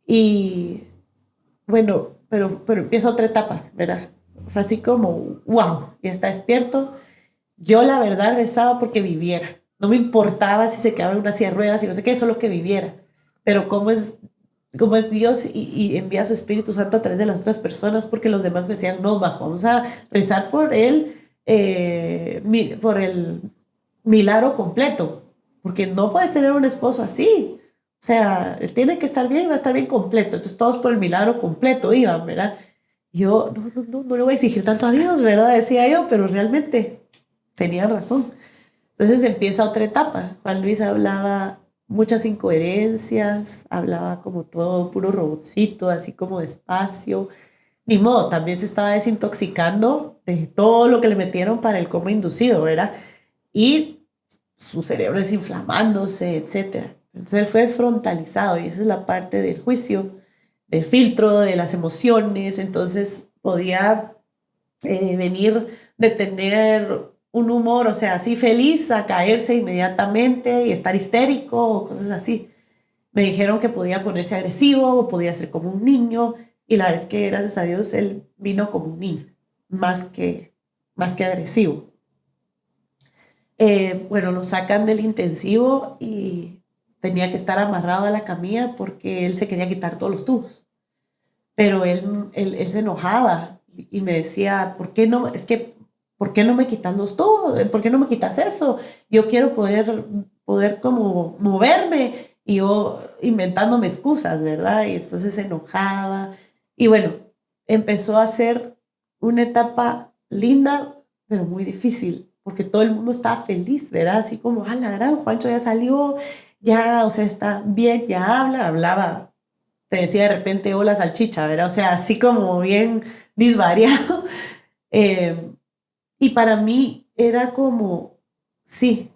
y bueno, pero empieza otra etapa, ¿verdad? O sea, así como, wow, ya está despierto. Yo la verdad rezaba porque viviera. No me importaba si se quedaba en una silla de ruedas y no sé qué, solo que viviera. Pero cómo es Dios y envía su Espíritu Santo a través de las otras personas, porque los demás me decían, no, Majo, vamos a rezar por él, por el milagro completo, porque no puedes tener un esposo así. O sea, él tiene que estar bien y va a estar bien completo. Entonces todos por el milagro completo iban, ¿verdad? Yo no le voy a exigir tanto a Dios, ¿verdad? Decía yo, pero realmente tenía razón. Entonces empieza otra etapa. Juan Luis hablaba muchas incoherencias, hablaba como todo puro robotcito, así como despacio. Ni modo, también se estaba desintoxicando de todo lo que le metieron para el coma inducido, ¿verdad? Y su cerebro desinflamándose, etcétera. Entonces él fue frontalizado y esa es la parte del juicio, del filtro, de las emociones. Entonces podía venir de tener un humor, o sea, así feliz, a caerse inmediatamente y estar histérico o cosas así. Me dijeron que podía ponerse agresivo o podía ser como un niño y la verdad es que gracias a Dios él vino como un niño, más que agresivo. Bueno, lo sacan del intensivo y tenía que estar amarrado a la camilla porque él se quería quitar todos los tubos. Pero él se enojaba y me decía, ¿por qué no? Es que, ¿por qué no me quitas los tubos? ¿Por qué no me quitas eso? Yo quiero poder como moverme y yo inventándome excusas, ¿verdad? Y entonces se enojaba. Y bueno, empezó a ser una etapa linda, pero muy difícil, porque todo el mundo estaba feliz, ¿verdad? Así como, la gran Juancho ya salió, ya, o sea, está bien, ya hablaba, te decía de repente, hola salchicha, ¿verdad? O sea, así como bien disvariado. Eh, y para mí era como, sí,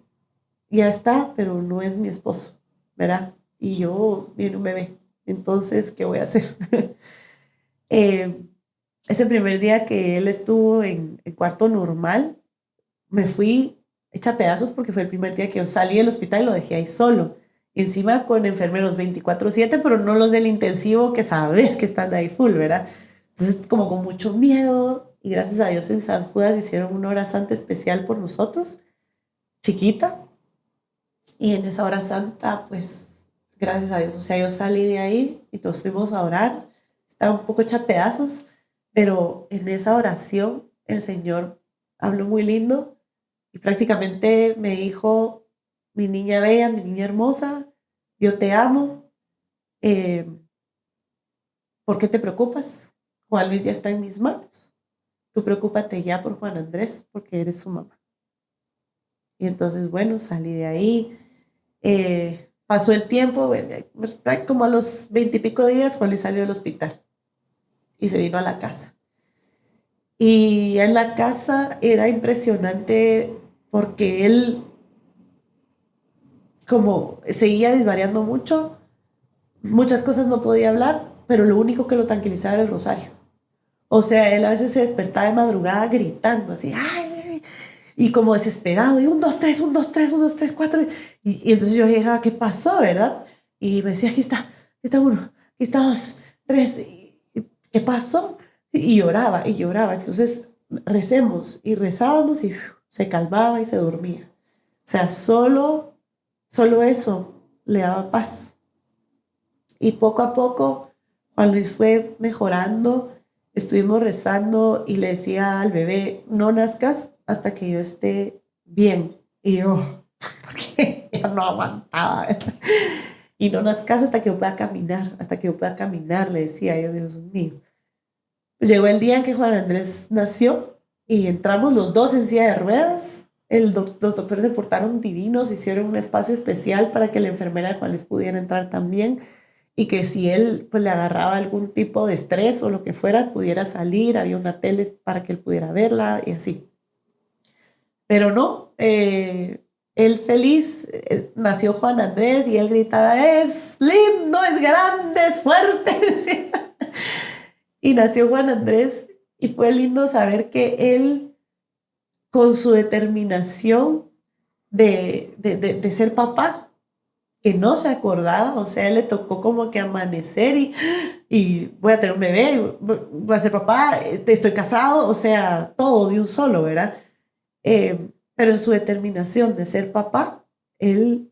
ya está, pero no es mi esposo, ¿verdad? Y yo viene un bebé, entonces, ¿qué voy a hacer? eh, Ese primer día que él estuvo en cuarto normal, me fui hecha pedazos porque fue el primer día que yo salí del hospital y lo dejé ahí solo. Encima con enfermeros 24/7, pero no los del intensivo que sabes que están ahí full, ¿verdad? Entonces, como con mucho miedo, y gracias a Dios en San Judas hicieron una hora santa especial por nosotros, chiquita, y en esa hora santa, pues, gracias a Dios, o sea, yo salí de ahí y nos fuimos a orar, estaba un poco hecha pedazos, pero en esa oración el Señor habló muy lindo y prácticamente me dijo, mi niña bella, mi niña hermosa, yo te amo, eh, ¿por qué te preocupas? Juan Luis ya está en mis manos. Tú preocúpate ya por Juan Andrés porque eres su mamá. Y entonces, bueno, salí de ahí. pasó el tiempo, bueno, como a los 20 y pico días, Juan Luis salió del hospital y se vino a la casa. Y en la casa era impresionante porque él, como seguía desvariando mucho, muchas cosas no podía hablar, pero lo único que lo tranquilizaba era el rosario. O sea, él a veces se despertaba de madrugada gritando así, ¡ay! Y como desesperado, y 1, 2, 3, 1, 2, 3, 1, 2, 3, 4. Y entonces yo dije, ¿qué pasó, verdad? Y me decía, aquí está 1, aquí está 2, 3. ¿Qué pasó? Y lloraba, y lloraba. Entonces recemos y rezábamos y se calmaba y se dormía. O sea, solo eso le daba paz. Y poco a poco Juan Luis fue mejorando, estuvimos rezando y le decía al bebé, no nazcas hasta que yo esté bien. Y yo, porque yo no aguantaba. Y no nazcas hasta que yo pueda caminar, hasta que yo pueda caminar, le decía yo, Dios mío. Pues llegó el día en que Juan Andrés nació y entramos los dos en silla de ruedas. Los doctores se portaron divinos, hicieron un espacio especial para que la enfermera de Juan Luis pudiera entrar también y que si él pues le agarraba algún tipo de estrés o lo que fuera, pudiera salir, había una tele para que él pudiera verla y así. Pero no, él feliz, nació Juan Andrés y él gritaba, es lindo, es grande, es fuerte. Y nació Juan Andrés y fue lindo saber que él, con su determinación de ser papá, que no se acordaba, o sea, él le tocó como que amanecer y voy a tener un bebé, voy a ser papá, estoy casado, o sea, todo de un solo, ¿verdad? Pero en su determinación de ser papá, él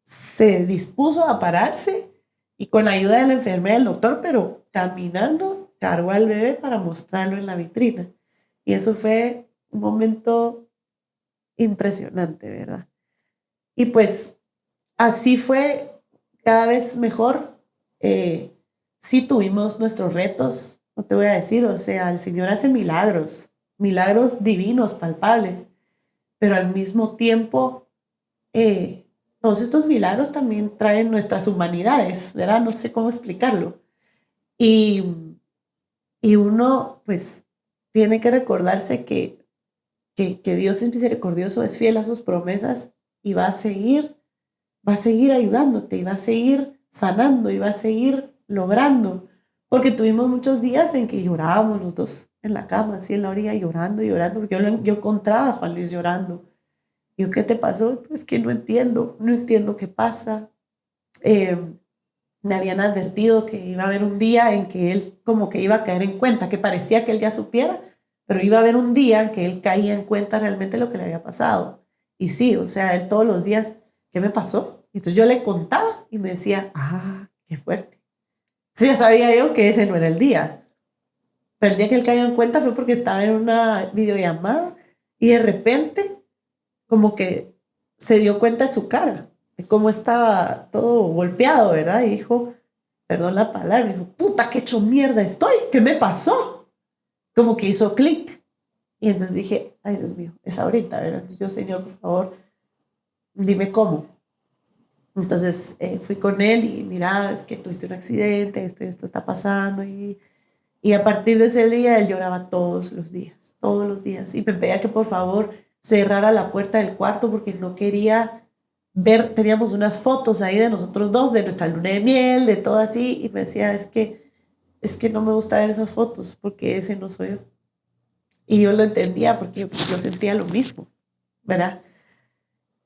se dispuso a pararse y con la ayuda de la enfermera del doctor, pero caminando, cargó al bebé para mostrarlo en la vitrina. Y eso fue un momento impresionante, ¿verdad? Y pues así fue cada vez mejor. Sí tuvimos nuestros retos, no te voy a decir, o sea, el Señor hace milagros, milagros divinos, palpables, pero al mismo tiempo, todos estos milagros también traen nuestras humanidades, ¿verdad? No sé cómo explicarlo. Y, y uno, pues, tiene que recordarse que Dios es misericordioso, es fiel a sus promesas y va a seguir ayudándote y va a seguir sanando y va a seguir logrando. Porque tuvimos muchos días en que llorábamos los dos en la cama, así en la orilla, llorando, llorando, porque yo encontraba a Juan Luis llorando. Y yo, ¿qué te pasó? Pues que no entiendo qué pasa. Me habían advertido que iba a haber un día en que él como que iba a caer en cuenta, que parecía que él ya supiera, pero iba a haber un día en que él caía en cuenta realmente lo que le había pasado. Y sí, o sea, él todos los días, ¿qué me pasó? Y entonces yo le contaba y me decía, qué fuerte. Entonces ya sabía yo que ese no era el día. Pero el día que él cayó en cuenta fue porque estaba en una videollamada y de repente como que se dio cuenta de su cara, de cómo estaba todo golpeado, ¿verdad? Y dijo, perdón la palabra, dijo, puta, qué hecho mierda estoy, ¿qué me pasó? Como que hizo clic. Y entonces dije, ay Dios mío, es ahorita, ¿verdad? Entonces yo, Señor, por favor, dime cómo. Entonces fui con él y mira, es que tuviste un accidente, esto está pasando. Y a partir de ese día él lloraba todos los días. Y me pedía que por favor cerrara la puerta del cuarto porque no quería ver, teníamos unas fotos ahí de nosotros dos, de nuestra luna de miel, de todo así. Y me decía, es que no me gusta ver esas fotos porque ese no soy yo. Y yo lo entendía porque yo sentía lo mismo, ¿verdad?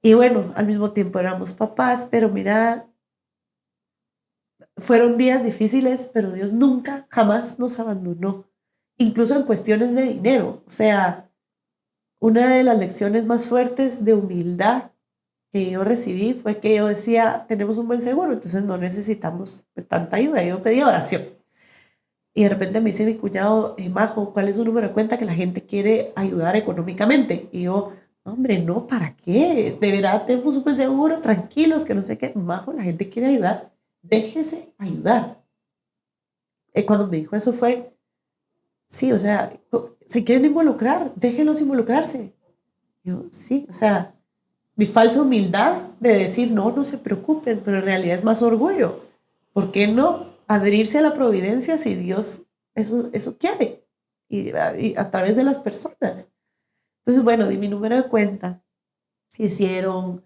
Y bueno, al mismo tiempo éramos papás, pero mira, fueron días difíciles, pero Dios nunca, jamás nos abandonó, incluso en cuestiones de dinero. O sea, una de las lecciones más fuertes de humildad que yo recibí fue que yo decía, tenemos un buen seguro, entonces no necesitamos pues, tanta ayuda. Yo pedía oración. Y de repente me dice mi cuñado, Majo, ¿cuál es su número de cuenta que la gente quiere ayudar económicamente? Y yo, hombre, no, ¿para qué? De verdad tenemos un buen seguro, tranquilos, que no sé qué. Majo, la gente quiere ayudar, déjese ayudar. Cuando me dijo eso fue, sí, o sea, se quieren involucrar, déjenlos involucrarse. Yo, sí, o sea, mi falsa humildad de decir, no, no se preocupen, pero en realidad es más orgullo. ¿Por qué no abrirse a la providencia si Dios eso quiere? Y a través de las personas. Entonces, bueno, di mi número de cuenta. Hicieron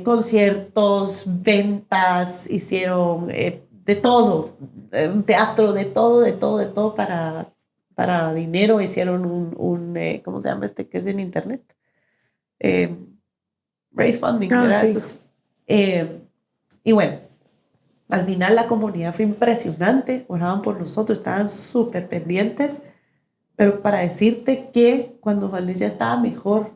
conciertos, ventas, hicieron de todo, un teatro, de todo para dinero. Hicieron ¿cómo se llama este que es en internet? Eh, Raise funding, Ah, ¿verdad? sí. Y bueno, al final la comunidad fue impresionante, oraban por nosotros, estaban súper pendientes, pero para decirte que cuando Juan Luis ya estaba mejor,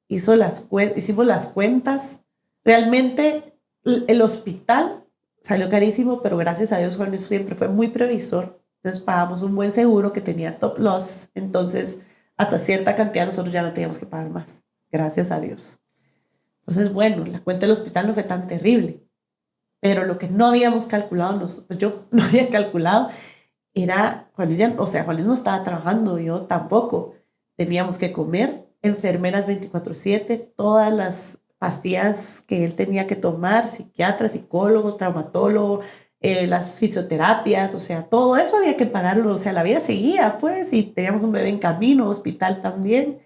hicimos las cuentas, realmente el hospital salió carísimo, pero gracias a Dios Juan Luis siempre fue muy previsor, entonces pagamos un buen seguro que tenía stop loss, entonces hasta cierta cantidad nosotros ya no teníamos que pagar más, gracias a Dios. Entonces, bueno, la cuenta del hospital no fue tan terrible, pero lo que no habíamos calculado, pues yo no había calculado, era, Juan Luis, o sea, Juan Luis no estaba trabajando, yo tampoco. Teníamos que comer, enfermeras 24/7, todas las pastillas que él tenía que tomar, psiquiatra, psicólogo, traumatólogo, las fisioterapias, o sea, todo eso había que pagarlo, o sea, la vida seguía, pues, y teníamos un bebé en camino, hospital también.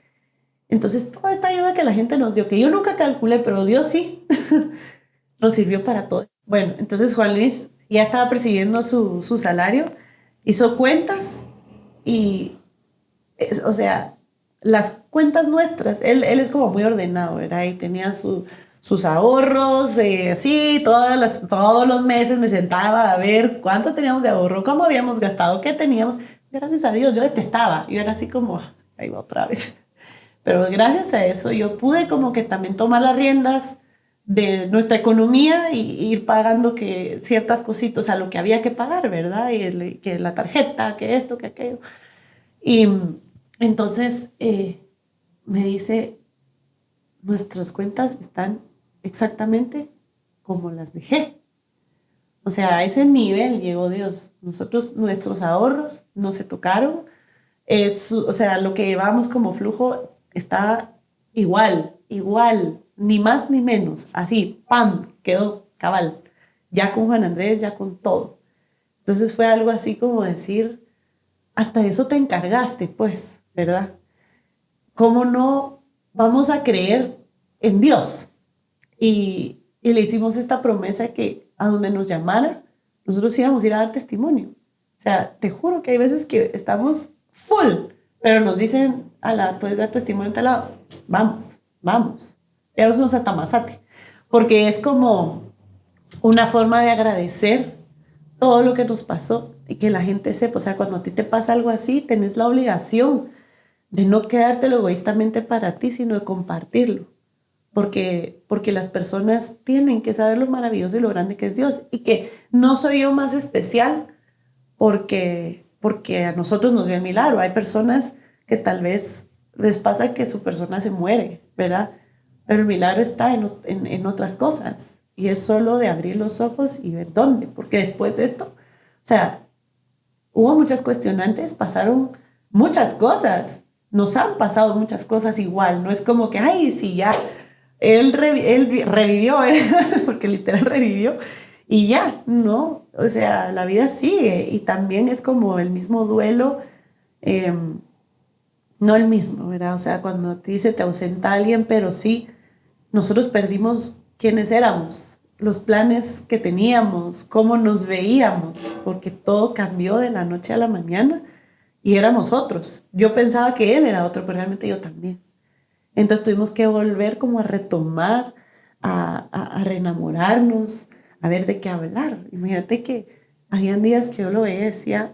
Entonces, toda esta ayuda que la gente nos dio, que yo nunca calculé, pero Dios sí, nos sirvió para todo. Bueno, entonces Juan Luis ya estaba percibiendo su salario, hizo cuentas y, o sea, las cuentas nuestras, él es como muy ordenado, ¿verdad? Y tenía sus ahorros, así, todos los meses me sentaba a ver cuánto teníamos de ahorro, cómo habíamos gastado, qué teníamos. Gracias a Dios, yo detestaba, yo era así como, ahí va otra vez. Pero gracias a eso yo pude como que también tomar las riendas de nuestra economía y ir pagando que ciertas cositas a lo que había que pagar, ¿verdad? Que la tarjeta, que esto, que aquello. Y entonces me dice, nuestras cuentas están exactamente como las dejé. O sea, a ese nivel llegó Dios. Nuestros ahorros no se tocaron. O sea, lo que llevábamos como flujo está igual, ni más ni menos. Así, ¡pam! Quedó cabal. Ya con Juan Andrés, ya con todo. Entonces fue algo así como decir, hasta eso te encargaste, pues, ¿verdad? ¿Cómo no vamos a creer en Dios? Y le hicimos esta promesa que a donde nos llamara, nosotros íbamos a ir a dar testimonio. O sea, te juro que hay veces que estamos full, pero nos dicen, puedes dar testimonio en tal lado. Vamos. Ya nos fuimos hasta Mazate. Porque es como una forma de agradecer todo lo que nos pasó y que la gente sepa. O sea, cuando a ti te pasa algo así, tenés la obligación de no quedártelo egoístamente para ti, sino de compartirlo. Porque las personas tienen que saber lo maravilloso y lo grande que es Dios. Y que no soy yo más especial porque a nosotros nos dio el milagro. Hay personas que tal vez les pasa que su persona se muere, ¿verdad? Pero el milagro está en otras cosas. Y es solo de abrir los ojos y ver dónde. Porque después de esto, o sea, hubo muchas cuestionantes, pasaron muchas cosas. Nos han pasado muchas cosas igual. No es como que, ay, sí, ya. Él revivió, porque literal revivió. Y ya, no, o sea, la vida sigue y también es como el mismo duelo, eh, no el mismo, ¿verdad? O sea, cuando te dice te ausenta alguien, pero sí, nosotros perdimos quiénes éramos, los planes que teníamos, cómo nos veíamos, porque todo cambió de la noche a la mañana y éramos otros. Yo pensaba que él era otro, pero realmente yo también. Entonces tuvimos que volver como a retomar, a reenamorarnos, a ver de qué hablar. Imagínate que habían días que yo lo veía y decía,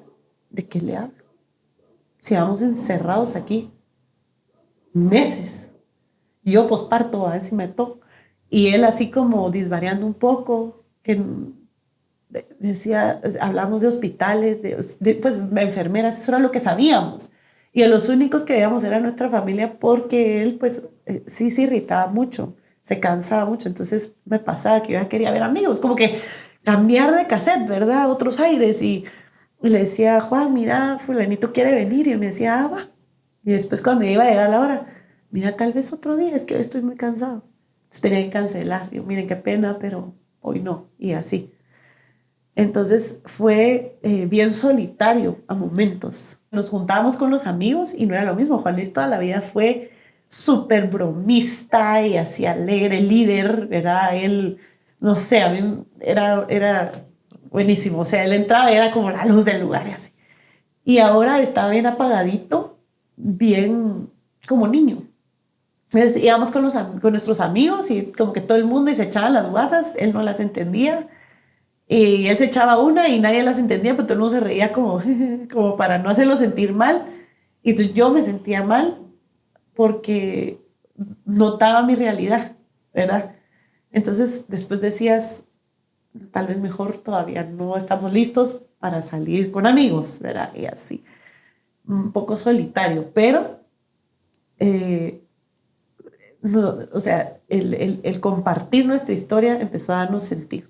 ¿de qué le hablo? Si vamos encerrados aquí meses. Yo posparto, a ver si me toco. Y él así como disvariando un poco, que decía, hablamos de hospitales, pues enfermeras, eso era lo que sabíamos. Y a los únicos que veíamos era nuestra familia porque él pues sí se irritaba mucho, se cansaba mucho. Entonces me pasaba que yo ya quería ver amigos, como que cambiar de cassette, ¿verdad? Otros aires. Y le decía, Juan, mira, fulanito quiere venir. Y él me decía, va. Y después cuando iba a llegar la hora, mira, tal vez otro día, es que hoy estoy muy cansado. Entonces tenía que cancelar. Digo, miren, qué pena, pero hoy no. Y así. Entonces fue bien solitario a momentos. Nos juntábamos con los amigos y no era lo mismo. Juan Luis toda la vida fue súper bromista y así alegre, líder, ¿verdad? Él, no sé, a mí era buenísimo. O sea, él entraba y era como la luz del lugar y así. Y ahora estaba bien apagadito, bien como niño. Entonces íbamos con nuestros amigos y como que todo el mundo y se echaban las guasas, él no las entendía. Y él se echaba una y nadie las entendía, pero todo el mundo se reía como, como para no hacerlo sentir mal. Y entonces yo me sentía mal porque notaba mi realidad, ¿verdad? Entonces después decías, tal vez mejor todavía no estamos listos para salir con amigos, ¿verdad? Y así, un poco solitario, pero, no, o sea, el compartir nuestra historia empezó a darnos sentido.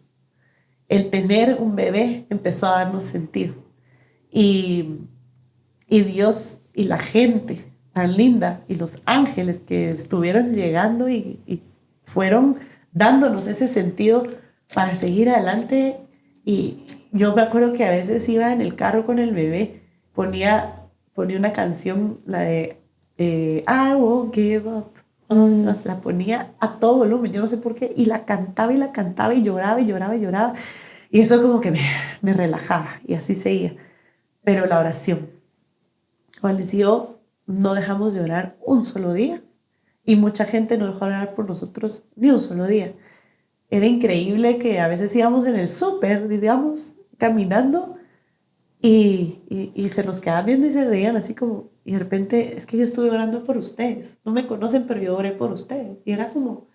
El tener un bebé empezó a darnos sentido. Y, y Dios y la gente tan linda y los ángeles que estuvieron llegando y fueron dándonos ese sentido para seguir adelante. Y yo me acuerdo que a veces iba en el carro con el bebé, ponía una canción, la de I won't give up. Nos la ponía a todo volumen, yo no sé por qué, y la cantaba y lloraba y lloraba y lloraba. Y eso como que me relajaba y así seguía. Pero la oración, Juan Luis y yo no dejamos de orar un solo día y mucha gente no dejó de orar por nosotros ni un solo día. Era increíble que a veces íbamos en el súper, digamos, caminando y se nos quedaban viendo y se reían así como, y de repente, es que yo estuve orando por ustedes. No me conocen, pero yo oré por ustedes. Y era como,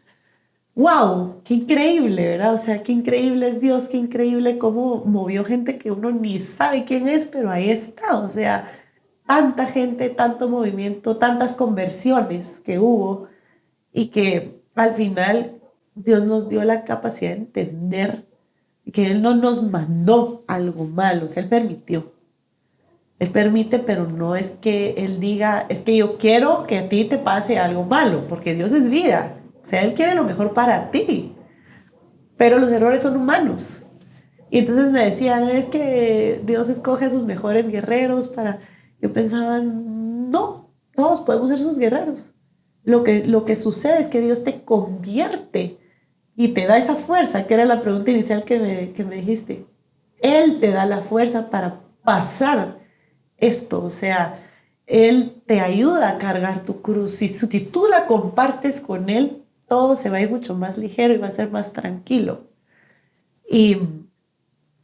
wow, qué increíble, ¿verdad? O sea, qué increíble es Dios, qué increíble cómo movió gente que uno ni sabe quién es, pero ahí está. O sea, tanta gente, tanto movimiento, tantas conversiones que hubo y que al final Dios nos dio la capacidad de entender que Él no nos mandó algo malo, o sea, Él permitió. Él permite, pero no es que Él diga, es que yo quiero que a ti te pase algo malo, porque Dios es vida. O sea, Él quiere lo mejor para ti, pero los errores son humanos. Y entonces me decían, es que Dios escoge a sus mejores guerreros para... Yo pensaba, no, todos podemos ser sus guerreros. Lo que sucede es que Dios te convierte y te da esa fuerza, que era la pregunta inicial que me dijiste. Él te da la fuerza para pasar esto, o sea, Él te ayuda a cargar tu cruz. Si tú la compartes con Él, todo se va a ir mucho más ligero y va a ser más tranquilo. Y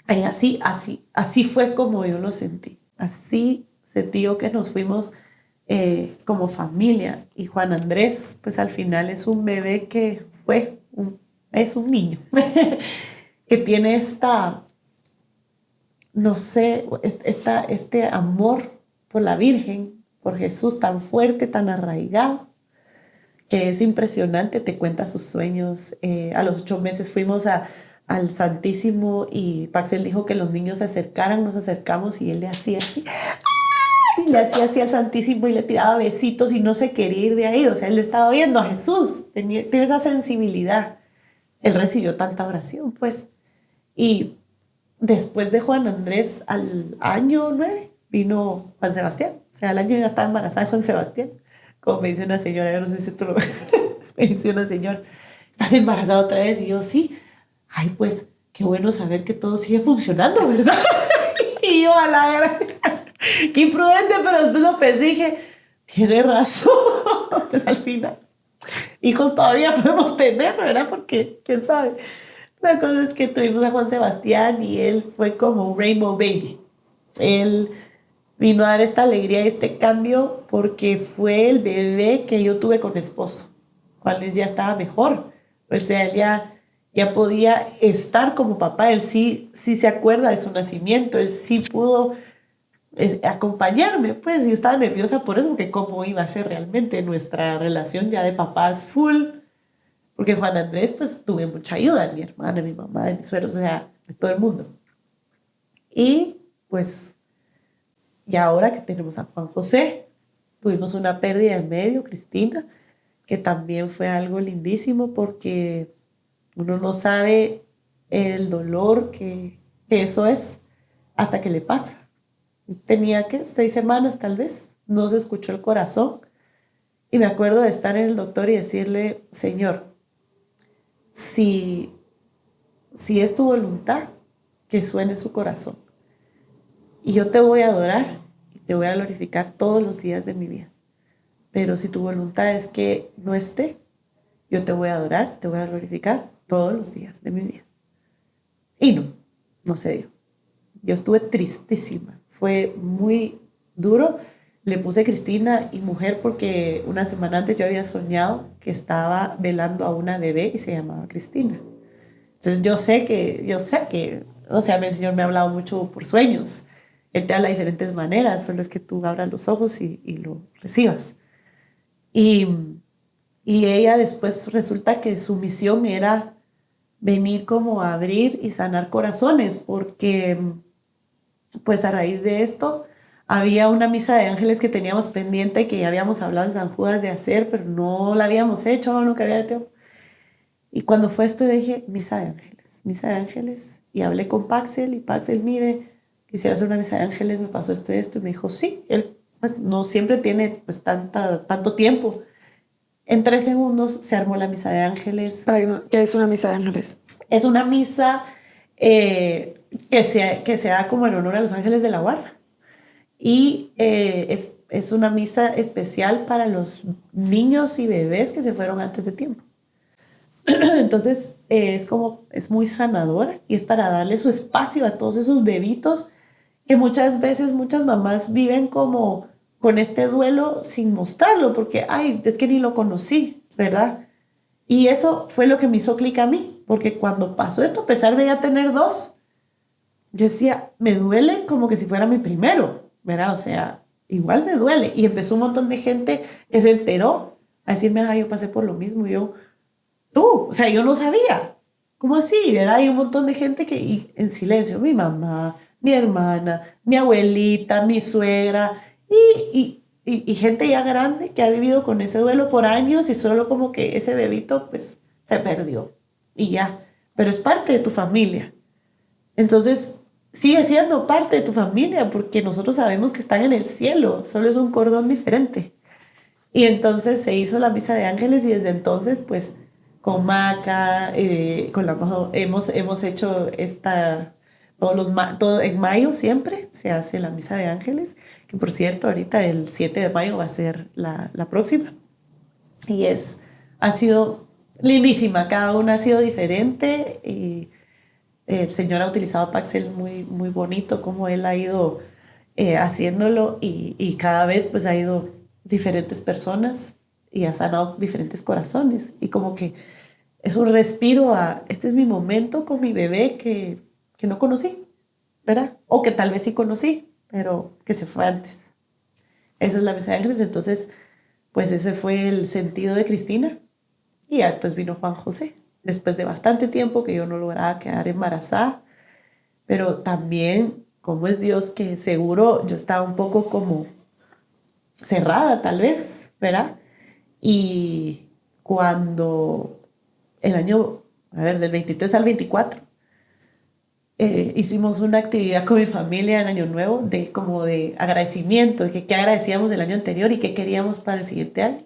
así fue como yo lo sentí. Así sentí yo que nos fuimos como familia. Y Juan Andrés, pues al final es un bebé que es un niño que tiene no sé, este amor por la Virgen, por Jesús tan fuerte, tan arraigado, que es impresionante, te cuenta sus sueños. A los 8 meses fuimos al Santísimo y Paxel dijo que los niños se acercaran, nos acercamos y él le hacía así, y le hacía así al Santísimo y le tiraba besitos y no se quería ir de ahí. O sea, él estaba viendo a Jesús, tiene esa sensibilidad. Él recibió tanta oración, pues. Y después de Juan Andrés, al año 9, vino Juan Sebastián. O sea, al año ya estaba embarazada de Juan Sebastián. Como me dice una señora, yo no sé si tú lo... me dice una señora, ¿estás embarazada otra vez? Y yo, sí. Ay, pues, qué bueno saber que todo sigue funcionando, ¿verdad? Y yo a la gran... Qué imprudente, pero después lo pensé y dije, tiene razón. Pues al final, hijos todavía podemos tener, ¿verdad? Porque, quién sabe. La cosa es que tuvimos a Juan Sebastián y él fue como un Rainbow Baby. Él vino a dar esta alegría y este cambio porque fue el bebé que yo tuve con mi esposo. Juan Luis ya estaba mejor. O sea, él ya podía estar como papá. Él sí se acuerda de su nacimiento. Él sí pudo acompañarme. Pues yo estaba nerviosa por eso, porque cómo iba a ser realmente nuestra relación ya de papás full. Porque Juan Andrés, pues tuve mucha ayuda de mi hermana, de mi mamá, de mis suegros, o sea, de todo el mundo. Y pues, ya ahora que tenemos a Juan José, tuvimos una pérdida en medio, Cristina, que también fue algo lindísimo porque uno no sabe el dolor que eso es hasta que le pasa. Tenía que 6 semanas tal vez, no se escuchó el corazón y me acuerdo de estar en el doctor y decirle, Señor, si es tu voluntad, que suene su corazón. Y yo te voy a adorar y te voy a glorificar todos los días de mi vida. Pero si tu voluntad es que no esté, yo te voy a adorar, te voy a glorificar todos los días de mi vida. Y no se dio. Yo estuve tristísima. Fue muy duro. Le puse Cristina y mujer porque una semana antes yo había soñado que estaba velando a una bebé y se llamaba Cristina. Entonces yo sé que, o sea, el Señor me ha hablado mucho por sueños. Él te habla de diferentes maneras, solo es que tú abras los ojos y lo recibas. Y ella después resulta que su misión era venir como a abrir y sanar corazones, porque pues a raíz de esto había una misa de ángeles que teníamos pendiente que ya habíamos hablado en San Judas de hacer, pero no la habíamos hecho, nunca había tiempo. Y cuando fue esto, yo dije, misa de ángeles. Y hablé con Paxel, y Paxel, mire, quisiera hacer una misa de ángeles, me pasó esto y esto. Y me dijo, sí, él pues, no siempre tiene pues, tanto tiempo. En 3 segundos se armó la misa de ángeles. ¿Qué es una misa de ángeles? Es una misa que se da como en honor a los ángeles de la guarda. Y es una misa especial para los niños y bebés que se fueron antes de tiempo. Entonces es muy sanadora y es para darle su espacio a todos esos bebitos que muchas veces muchas mamás viven como con este duelo sin mostrarlo porque, ay, es que ni lo conocí, ¿verdad? Y eso fue lo que me hizo clic a mí, porque cuando pasó esto, a pesar de ya tener 2, yo decía, me duele como que si fuera mi primero, ¿verdad? O sea, igual me duele. Y empezó un montón de gente que se enteró a decirme, ay, yo pasé por lo mismo, y yo... o sea, yo no sabía. ¿Cómo así? ¿Verdad? Hay un montón de gente que y en silencio, mi mamá, mi hermana, mi abuelita, mi suegra y gente ya grande que ha vivido con ese duelo por años y solo como que ese bebito pues se perdió y ya. Pero es parte de tu familia. Entonces sigue siendo parte de tu familia porque nosotros sabemos que están en el cielo, solo es un cordón diferente. Y entonces se hizo la misa de ángeles y desde entonces pues con Maca, con la Majo, hemos hecho todo en mayo siempre se hace la misa de ángeles, que por cierto ahorita el 7 de mayo va a ser la próxima. Y ha sido lindísima, cada una ha sido diferente y el Señor ha utilizado a Paxel muy, muy bonito, como él ha ido haciéndolo y cada vez pues ha ido diferentes personas y ha sanado diferentes corazones y como que es un respiro a este es mi momento con mi bebé que no conocí, ¿verdad? O que tal vez sí conocí, pero que se fue antes. Esa es la misa de ángeles, entonces pues ese fue el sentido de Cristina y ya después vino Juan José, después de bastante tiempo que yo no lograba quedar embarazada, pero también como es Dios que seguro yo estaba un poco como cerrada tal vez, ¿verdad? Y cuando el año, del 23 al 24, hicimos una actividad con mi familia en Año Nuevo como de agradecimiento, de que qué agradecíamos del año anterior y qué queríamos para el siguiente año.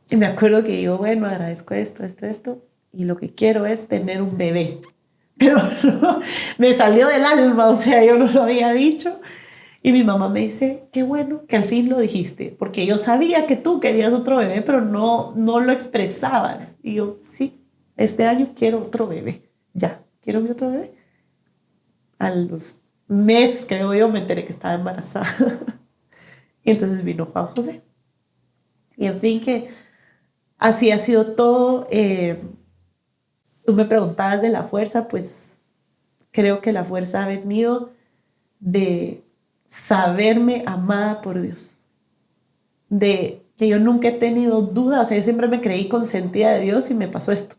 Y me acuerdo que yo, bueno, agradezco esto, y lo que quiero es tener un bebé. Pero no, me salió del alma, o sea, yo no lo había dicho. Y mi mamá me dice, qué bueno que al fin lo dijiste, porque yo sabía que tú querías otro bebé, pero no lo expresabas. Y yo, sí, este año quiero otro bebé. Ya, quiero mi otro bebé. A los meses, creo yo, me enteré que estaba embarazada. Y entonces vino Juan José. Y en fin, que así ha sido todo. Tú me preguntabas de la fuerza, pues creo que la fuerza ha venido de saberme amada por Dios, de que yo nunca he tenido duda, o sea, yo siempre me creí consentida de Dios y me pasó esto,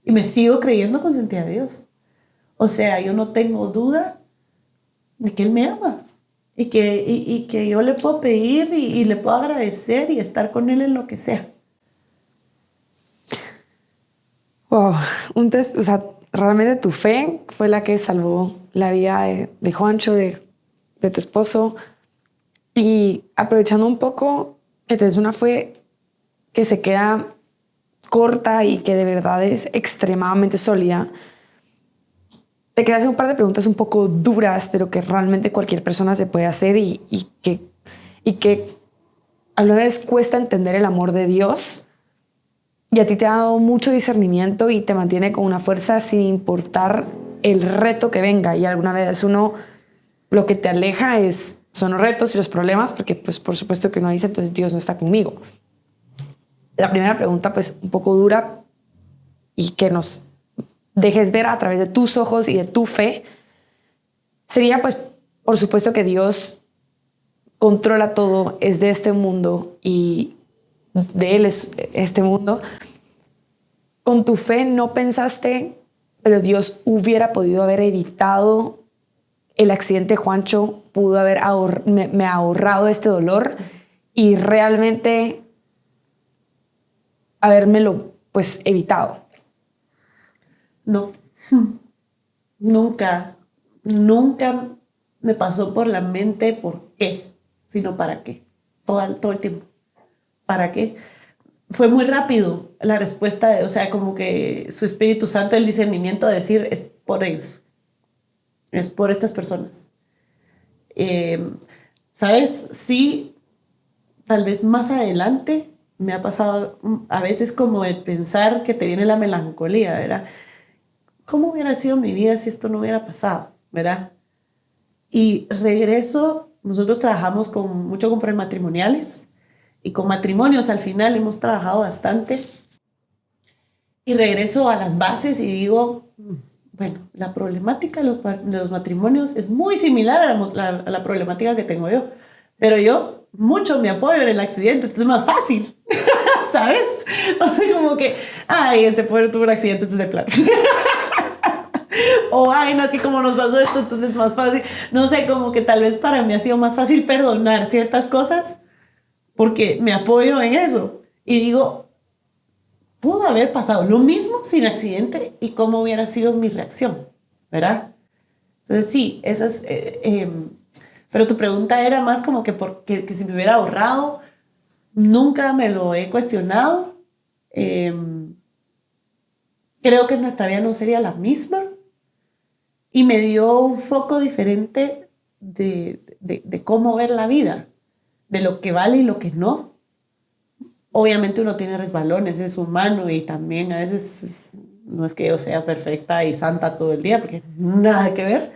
y me sigo creyendo consentida de Dios, o sea, yo no tengo duda de que Él me ama, y que yo le puedo pedir y le puedo agradecer y estar con Él en lo que sea, Wow, o sea, realmente tu fe fue la que salvó la vida de Juancho, de tu esposo. Y aprovechando un poco que tenés una fe que se queda corta y que de verdad es extremadamente sólida, te quería hacer un par de preguntas un poco duras, pero que realmente cualquier persona se puede hacer y que a la vez cuesta entender el amor de Dios. Y a ti te ha dado mucho discernimiento y te mantiene con una fuerza sin importar el reto que venga. Y alguna vez lo que te aleja son los retos y los problemas, porque pues por supuesto que uno dice, entonces Dios no está conmigo. La primera pregunta, pues un poco dura y que nos dejes ver a través de tus ojos y de tu fe, sería pues por supuesto que Dios controla todo, es de este mundo y de Él es este mundo. Con tu fe no pensaste, pero Dios hubiera podido haber evitado el accidente. Juancho pudo haber me ahorrado este dolor y realmente habérmelo pues evitado. No, nunca me pasó por la mente por qué, sino para qué, todo el tiempo. ¿Para qué? Fue muy rápido la respuesta, o sea, como que su Espíritu Santo, el discernimiento de decir, es por ellos, es por estas personas. ¿Sabes? Sí, tal vez más adelante me ha pasado a veces como el pensar que te viene la melancolía, ¿verdad? ¿Cómo hubiera sido mi vida si esto no hubiera pasado? ¿Verdad? Y regreso, nosotros trabajamos mucho con prematrimoniales y con matrimonios al final hemos trabajado bastante. Y regreso a las bases y digo, bueno, la problemática de los matrimonios es muy similar a la problemática que tengo yo. Pero yo mucho me apoyo en el accidente, entonces es más fácil, ¿sabes? O sea, como que, ay, este pobre tuvo un accidente, entonces de plano. O, ay, no, es que como nos pasó esto, entonces es más fácil. No sé, como que tal vez para mí ha sido más fácil perdonar ciertas cosas porque me apoyo en eso. Y digo, pudo haber pasado lo mismo sin accidente y cómo hubiera sido mi reacción, ¿verdad? Entonces sí, esas... pero tu pregunta era más como que que si me hubiera ahorrado, nunca me lo he cuestionado. Creo que nuestra vida no sería la misma y me dio un foco diferente de cómo ver la vida, de lo que vale y lo que no. Obviamente uno tiene resbalones, es humano y también a veces no es que yo sea perfecta y santa todo el día, porque nada que ver,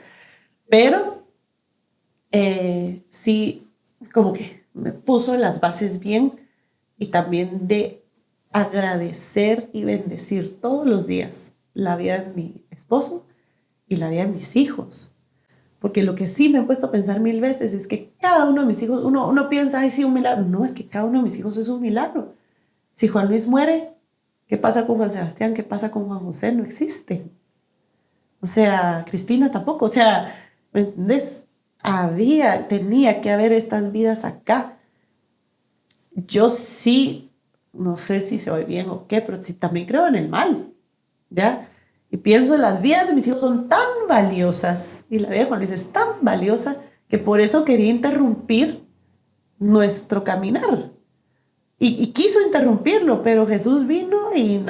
pero sí, como que me puso las bases bien y también de agradecer y bendecir todos los días la vida de mi esposo y la vida de mis hijos. Porque lo que sí me he puesto a pensar mil veces es que cada uno de mis hijos, uno piensa, ay, sí, un milagro. No, es que cada uno de mis hijos es un milagro. Si Juan Luis muere, ¿qué pasa con Juan Sebastián? ¿Qué pasa con Juan José? No existen. O sea, Cristina tampoco. O sea, ¿me entendés? Tenía que haber estas vidas acá. Yo sí, no sé si se oye bien o qué, pero sí también creo en el mal, ¿ya? Y pienso, las vidas de mis hijos son tan valiosas, y la vida de Juan Luis es tan valiosa, que por eso quería interrumpir nuestro caminar. Y quiso interrumpirlo, pero Jesús vino y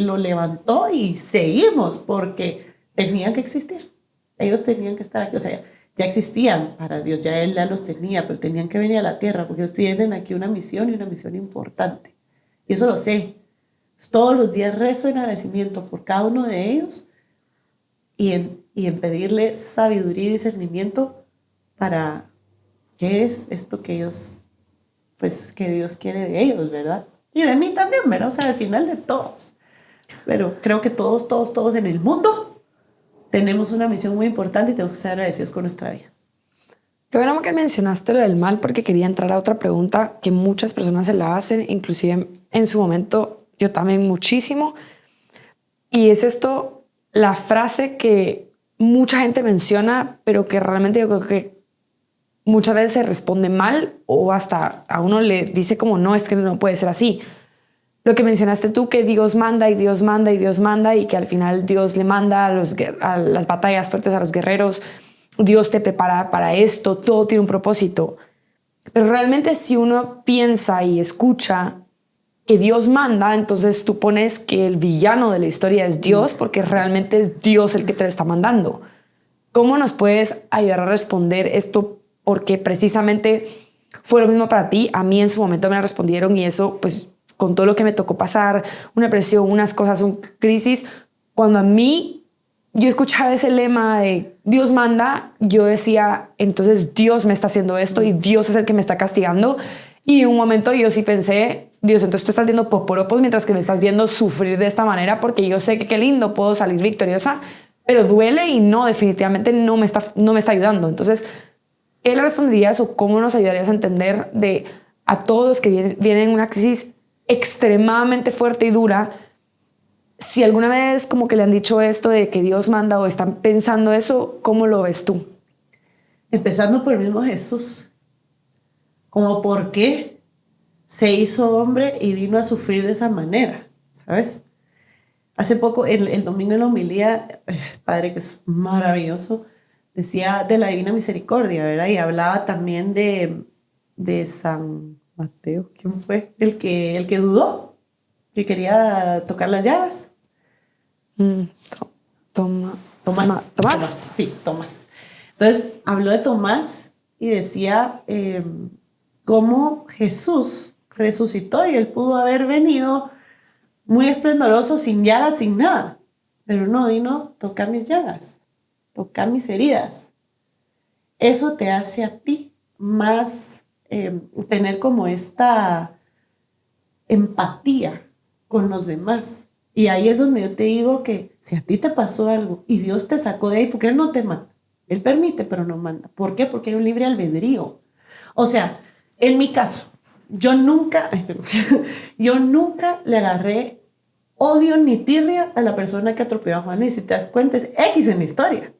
lo levantó y seguimos, porque tenían que existir. Ellos tenían que estar aquí, o sea, ya existían para Dios, ya Él ya los tenía, pero tenían que venir a la tierra, porque ellos tienen aquí una misión y una misión importante. Y eso lo sé. Todos los días rezo en agradecimiento por cada uno de ellos y en pedirle sabiduría y discernimiento para qué es esto que ellos, pues que Dios quiere de ellos, ¿verdad? Y de mí también, ¿verdad? O sea, al final de todos. Pero creo que todos en el mundo tenemos una misión muy importante y tenemos que ser agradecidos con nuestra vida. Qué bueno que mencionaste lo del mal, porque quería entrar a otra pregunta que muchas personas se la hacen, inclusive en su momento yo también muchísimo. Y es esto, la frase que mucha gente menciona, pero que realmente yo creo que muchas veces se responde mal o hasta a uno le dice como no, es que no puede ser así. lo que mencionaste tú, que Dios manda y Dios manda y Dios manda, y que al final Dios le manda a las batallas fuertes a los guerreros, Dios te prepara para esto, todo tiene un propósito. Pero realmente si uno piensa y escucha que Dios manda, entonces tú pones que el villano de la historia es Dios, porque realmente es Dios el que te lo está mandando. ¿Cómo nos puedes ayudar a responder esto? Porque precisamente fue lo mismo para ti. A mí en su momento me respondieron, y eso, pues, con todo lo que me tocó pasar, una presión, unas cosas, una crisis, cuando a mí yo escuchaba ese lema de Dios manda, yo decía, entonces Dios me está haciendo esto y Dios es el que me está castigando. Y en un momento yo sí pensé, Dios, entonces tú estás viendo poporopos mientras que me estás viendo sufrir de esta manera, porque yo sé que qué lindo, puedo salir victoriosa, pero duele y no, definitivamente no me está ayudando. Entonces, ¿qué le responderías o cómo nos ayudarías a entender de a todos los que vienen en una crisis extremadamente fuerte y dura? Si alguna vez como que le han dicho esto de que Dios manda o están pensando eso, ¿cómo lo ves tú? Empezando por el mismo Jesús. Como por qué se hizo hombre y vino a sufrir de esa manera, ¿sabes? Hace poco, el domingo en la homilía, padre, que es maravilloso, decía de la Divina Misericordia, ¿verdad? Y hablaba también de San Mateo. ¿Quién fue? El que dudó, que quería tocar las llaves. Tomás. Sí, Tomás. Entonces, habló de Tomás y decía cómo Jesús resucitó y él pudo haber venido muy esplendoroso, sin llagas, sin nada. Pero no vino, tocar mis llagas, tocar mis heridas. Eso te hace a ti más tener como esta empatía con los demás. Y ahí es donde yo te digo que si a ti te pasó algo y Dios te sacó de ahí, porque Él no te manda. Él permite, pero no manda. ¿Por qué? Porque hay un libre albedrío. O sea, en mi caso, yo nunca le agarré odio ni tirria a la persona que atropelló a Juan Luis. Si te das cuenta, es X en la historia.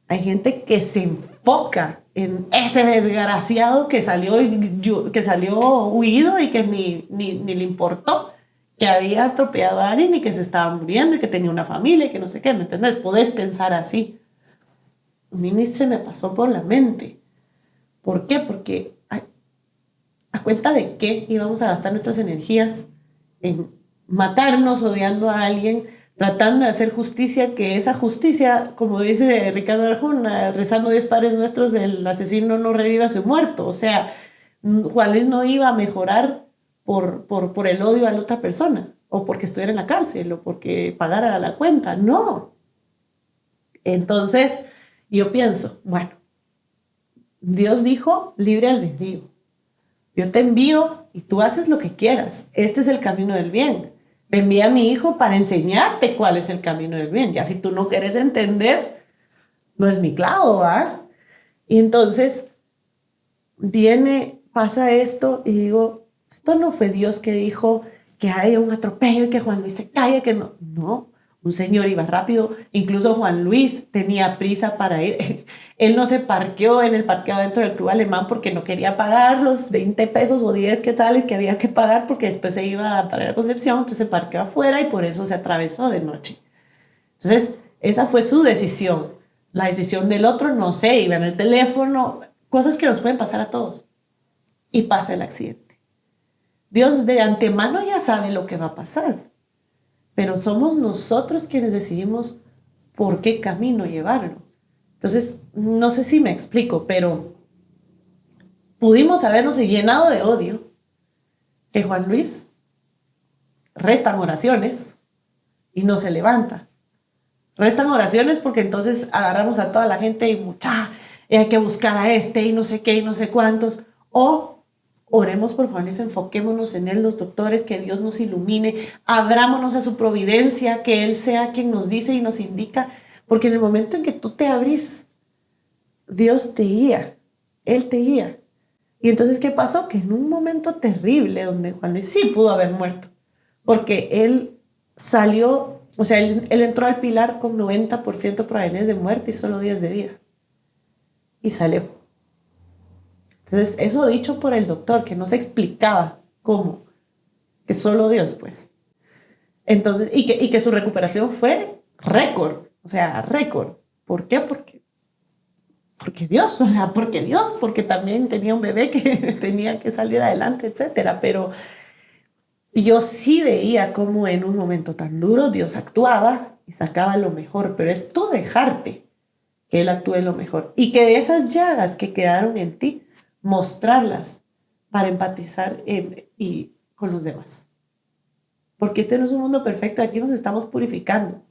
Hay gente que se enfoca en ese desgraciado que salió huido y que ni le importó que había atropellado a alguien y que se estaba muriendo y que tenía una familia y que no sé qué, ¿me entiendes? Podés pensar así. A mí ni se me pasó por la mente. ¿Por qué? Porque ¿a cuenta de qué íbamos a gastar nuestras energías en matarnos odiando a alguien, tratando de hacer justicia, que esa justicia, como dice Ricardo Arjona, rezando 10 Padres Nuestros, el asesino no reviva a su muerto? O sea, Juan Luis no iba a mejorar por el odio a la otra persona, o porque estuviera en la cárcel, o porque pagara la cuenta. No. Entonces, yo pienso, bueno, Dios dijo libre albedrío. Yo te envío y tú haces lo que quieras. Este es el camino del bien. Te envié a mi hijo para enseñarte cuál es el camino del bien. Ya si tú no quieres entender, no es mi clavo, ¿va? Y entonces pasa esto y digo, esto no fue Dios que dijo que haya un atropello y que Juan Luis se calle, que no. No, un señor iba rápido. Incluso Juan Luis tenía prisa para ir. Él no se parqueó en el parqueo dentro del Club Alemán porque no quería pagar los 20 pesos o 10 quetzales que había que pagar, porque después se iba para la Concepción. Entonces se parqueó afuera y por eso se atravesó de noche. Entonces, esa fue su decisión. La decisión del otro, no sé, iba en el teléfono, cosas que nos pueden pasar a todos. Y pasa el accidente. Dios de antemano ya sabe lo que va a pasar, pero somos nosotros quienes decidimos por qué camino llevarlo. Entonces, no sé si me explico, pero pudimos habernos llenado de odio, que Juan Luis restan oraciones y no se levanta. Restan oraciones porque entonces agarramos a toda la gente y hay que buscar a este y no sé qué y no sé cuántos. O oremos por Juan Luis, enfoquémonos en él, los doctores, que Dios nos ilumine, abrámonos a su providencia, que Él sea quien nos dice y nos indica, porque en el momento en que tú te abrís, Dios te guía, Él te guía. Y entonces, ¿qué pasó? Que en un momento terrible donde Juan Luis sí pudo haber muerto, porque él salió, o sea, él entró al Pilar con 90% probabilidades de muerte y solo 10 de vida. Y salió. Entonces, eso dicho por el doctor, que no se explicaba cómo. que solo Dios, pues. Entonces, y que su recuperación fue récord, o sea, récord. ¿Por qué? Porque Dios, o sea, porque también tenía un bebé que tenía que salir adelante, etcétera. Pero yo sí veía cómo en un momento tan duro Dios actuaba y sacaba lo mejor, pero es tú dejarte que Él actúe lo mejor y que de esas llagas que quedaron en ti, mostrarlas para empatizar y con los demás. Porque este no es un mundo perfecto, aquí nos estamos purificando.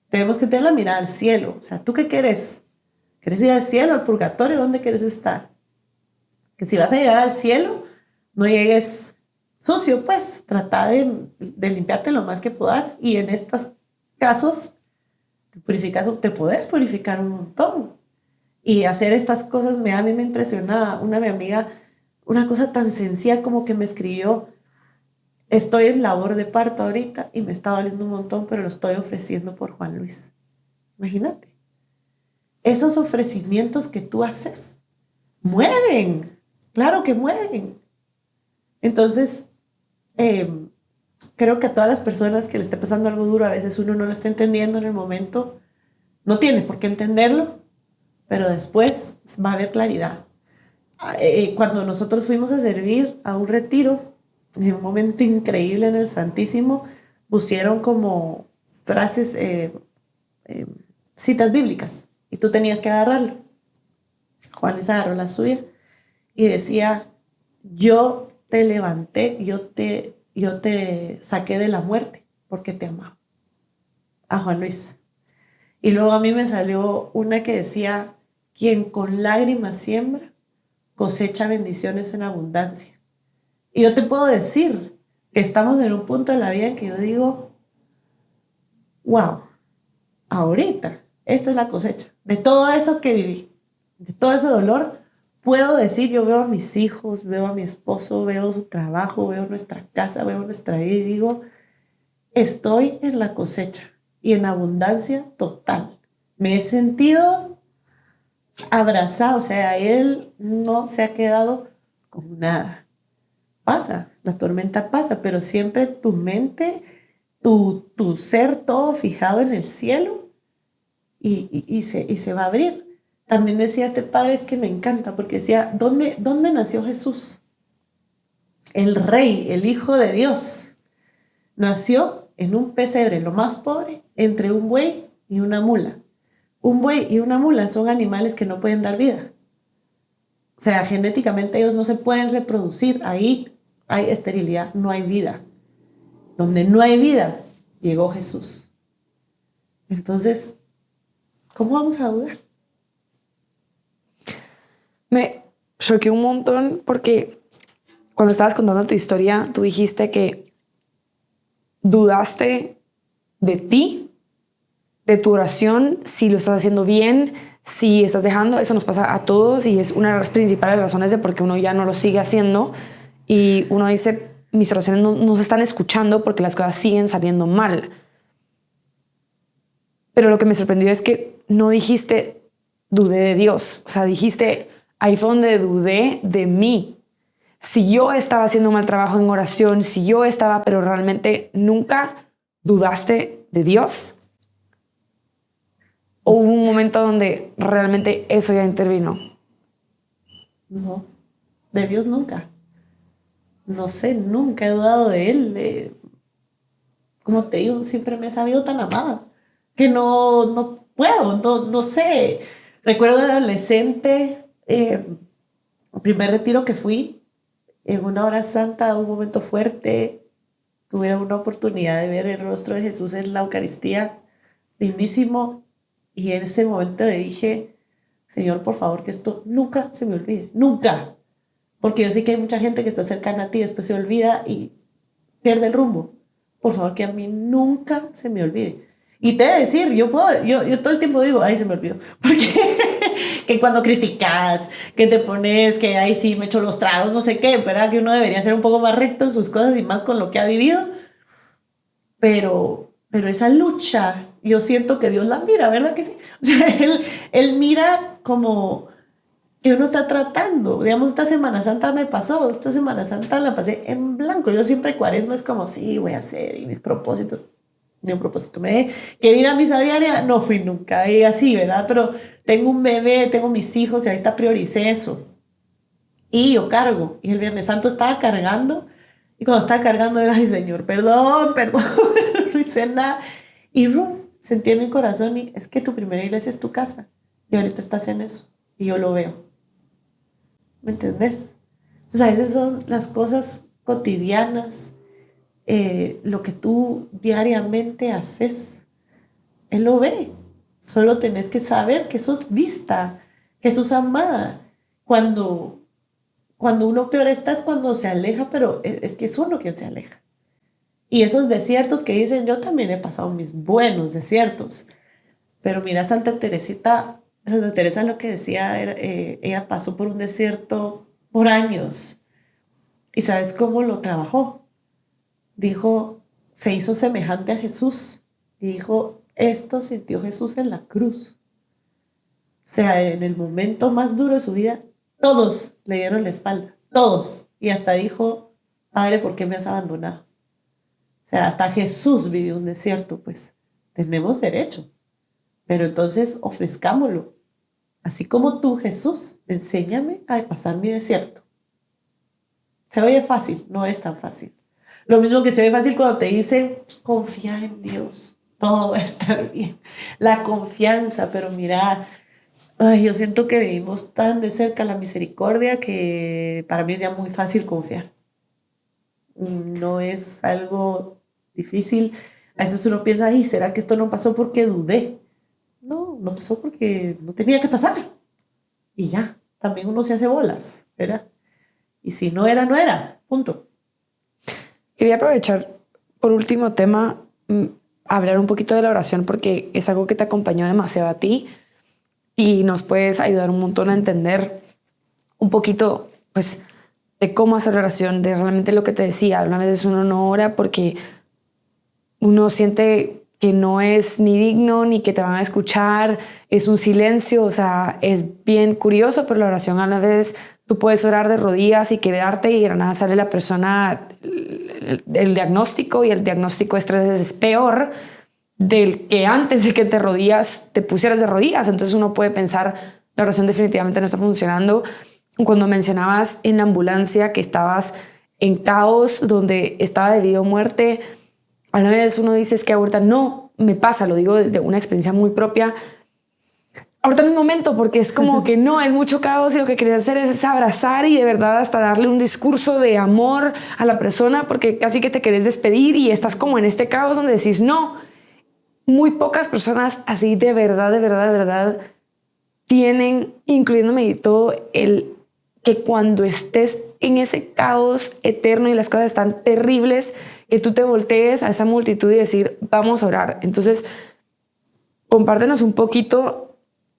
Tenemos que tener la mirada al cielo. O sea, ¿tú qué quieres? ¿Quieres ir al cielo, al purgatorio? ¿Dónde quieres estar? Que si vas a llegar al cielo, no llegues sucio, pues trata de limpiarte lo más que puedas y en estos casos te puedes purificar un montón y hacer estas cosas. A mí me impresionaba mi amiga, una cosa tan sencilla como que me escribió: estoy en labor de parto ahorita y me está doliendo un montón, pero lo estoy ofreciendo por Juan Luis. Imagínate, esos ofrecimientos que tú haces mueven, claro que mueven. Entonces, creo que a todas las personas que le esté pasando algo duro, a veces uno no lo está entendiendo en el momento, no tiene por qué entenderlo, pero después va a haber claridad. Cuando nosotros fuimos a servir a un retiro, en un momento increíble en el Santísimo, pusieron como frases, citas bíblicas, y tú tenías que agarrarla. Juan Luis agarró la suya y decía: yo te levanté, yo te saqué de la muerte porque te amaba. A Juan Luis. Y luego a mí me salió una que decía: quien con lágrimas siembra, cosecha bendiciones en abundancia. Y yo te puedo decir que estamos en un punto de la vida en que yo digo: wow, ahorita esta es la cosecha de todo eso que viví, de todo ese dolor. Puedo decir, yo veo a mis hijos, veo a mi esposo, veo su trabajo, veo nuestra casa, veo nuestra vida y digo: estoy en la cosecha y en abundancia total. Me he sentido abrazado, o sea, él no se ha quedado con nada. Pasa, la tormenta pasa, pero siempre tu mente, tu ser todo fijado en el cielo y se va a abrir. También decía este padre, es que me encanta, porque decía: ¿dónde nació Jesús? El Rey, el Hijo de Dios, nació en un pesebre, lo más pobre, entre un buey y una mula. Un buey y una mula son animales que no pueden dar vida. O sea, genéticamente ellos no se pueden reproducir. Ahí hay esterilidad, no hay vida. Donde no hay vida, llegó Jesús. Entonces, ¿cómo vamos a dudar? Me choqué un montón porque cuando estabas contando tu historia, tú dijiste que dudaste de ti, de tu oración, si lo estás haciendo bien, si estás dejando. Eso nos pasa a todos y es una de las principales razones de por qué uno ya no lo sigue haciendo y uno dice: mis oraciones no se están escuchando porque las cosas siguen saliendo mal. Pero lo que me sorprendió es que no dijiste dudé de Dios. O sea, dijiste: ahí fue donde dudé de mí. Si yo estaba haciendo un mal trabajo en oración, si yo estaba, pero realmente nunca dudaste de Dios. ¿O hubo un momento donde realmente eso ya intervino? No, de Dios nunca. No sé, nunca he dudado de Él. Como te digo, siempre me he sabido tan amada que no puedo, no sé. Recuerdo de adolescente, el primer retiro que fui, en una hora santa, un momento fuerte, tuve una oportunidad de ver el rostro de Jesús en la Eucaristía, lindísimo, y en ese momento le dije: Señor, por favor, que esto nunca se me olvide, nunca, porque yo sé que hay mucha gente que está cercana a ti, después se olvida y pierde el rumbo. Por favor, que a mí nunca se me olvide. Y te he de decir, yo todo el tiempo digo: ay, se me olvidó. Porque que cuando criticas, que te pones, que ay, sí, me echo los tragos, no sé qué, ¿verdad? Que uno debería ser un poco más recto en sus cosas y más con lo que ha vivido. Pero esa lucha, yo siento que Dios la mira, ¿verdad que sí? O sea, él mira como que uno está tratando. Digamos, esta Semana Santa me pasó, esta Semana Santa la pasé en blanco. Yo siempre Cuaresma es como, sí, voy a hacer, y mis propósitos. Ni un propósito me quería ir a misa diaria, no fui nunca, y así, ¿verdad? Pero tengo un bebé, tengo mis hijos, y ahorita prioricé eso. Y yo cargo, y el Viernes Santo estaba cargando, y cuando estaba cargando, ay, Señor, perdón, perdón, no hice nada. Y sentí en mi corazón, y es que tu primera iglesia es tu casa, y ahorita estás en eso, y yo lo veo. ¿Me entendés? Entonces, a veces son las cosas cotidianas, lo que tú diariamente haces. Él lo ve. Solo tenés que saber que sos vista, que sos amada. Cuando uno peor está es cuando se aleja, pero es que es uno quien se aleja. Y esos desiertos que dicen, yo también he pasado mis buenos desiertos. Pero mira, Santa Teresa lo que decía, ella pasó por un desierto por años. ¿Y sabes cómo lo trabajó? Dijo, se hizo semejante a Jesús. Y dijo, esto sintió Jesús en la cruz. O sea, en el momento más duro de su vida, todos le dieron la espalda. Todos. Y hasta dijo, Padre, ¿por qué me has abandonado? O sea, hasta Jesús vivió un desierto, pues tenemos derecho. Pero entonces ofrezcámoslo. Así como tú, Jesús, enséñame a pasar mi desierto. Se oye fácil, no es tan fácil. Lo mismo que se oye fácil cuando te dicen, confía en Dios, todo va a estar bien. La confianza, pero mira, ay, yo siento que vivimos tan de cerca la misericordia que para mí es ya muy fácil confiar. No es algo difícil. A veces uno piensa, ay, ¿será que esto no pasó porque dudé? No, no pasó porque no tenía que pasar. Y ya, también uno se hace bolas, ¿verdad? Y si no era, no era, punto. Quería aprovechar, por último tema, hablar un poquito de la oración porque es algo que te acompañó demasiado a ti y nos puedes ayudar un montón a entender un poquito, pues, de cómo hacer la oración, de realmente lo que te decía. Algunas veces uno no ora porque uno siente que no es ni digno ni que te van a escuchar, es un silencio, o sea, es bien curioso, pero la oración a la vez tú puedes orar de rodillas y quedarte y de nada sale la persona el diagnóstico y el diagnóstico es 3 veces peor del que antes de que te pusieras de rodillas. Entonces uno puede pensar, la oración definitivamente no está funcionando. Cuando mencionabas en la ambulancia que estabas en caos, donde estaba de vida o muerte, a la vez uno dice, es que ahorita no me pasa, lo digo desde una experiencia muy propia. Ahorita no es momento porque es como que no, es mucho caos y lo que quería hacer es abrazar y de verdad hasta darle un discurso de amor a la persona porque casi que te querés despedir y estás como en este caos donde decís no. Muy pocas personas así de verdad tienen, incluyéndome y todo, el que cuando estés en ese caos eterno y las cosas están terribles, que tú te voltees a esa multitud y decir, vamos a orar. Entonces, compártenos un poquito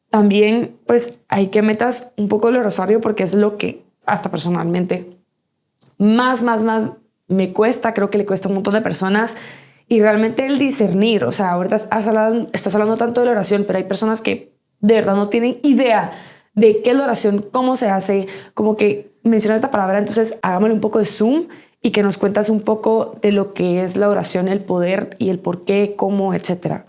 también, pues hay que metas un poco el rosario porque es lo que hasta personalmente más me cuesta, creo que le cuesta a un montón de personas y realmente el discernir, o sea, ahorita estás hablando tanto de la oración, pero hay personas que de verdad no tienen idea de qué es la oración, cómo se hace, como que menciona esta palabra, entonces hagámosle un poco de zoom y que nos cuentas un poco de lo que es la oración, el poder y el por qué, cómo, etcétera.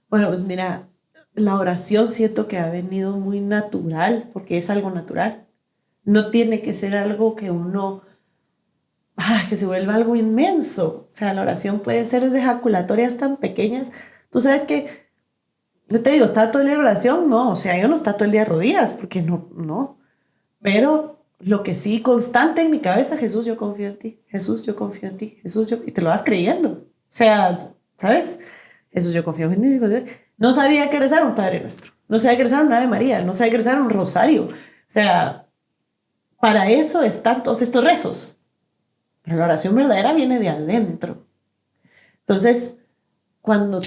Bueno, pues mira, la oración siento que ha venido muy natural, porque es algo natural. No tiene que ser algo que uno, que se vuelva algo inmenso. O sea, la oración puede ser desde ejaculatorias tan pequeñas. Tú sabes que, yo te digo, ¿está todo el día en oración? No, o sea, yo no está todo el día de rodillas, porque no. Pero lo que sí, constante en mi cabeza, Jesús, yo confío en ti. Jesús, yo confío en ti. Jesús, y te lo vas creyendo. O sea, ¿sabes? Jesús, yo confío en ti. No sabía que rezar un Padre Nuestro. No sabía que rezar un Ave María. No sabía que rezar un rosario. O sea, para eso están todos estos rezos. Pero la oración verdadera viene de adentro. Entonces, cuando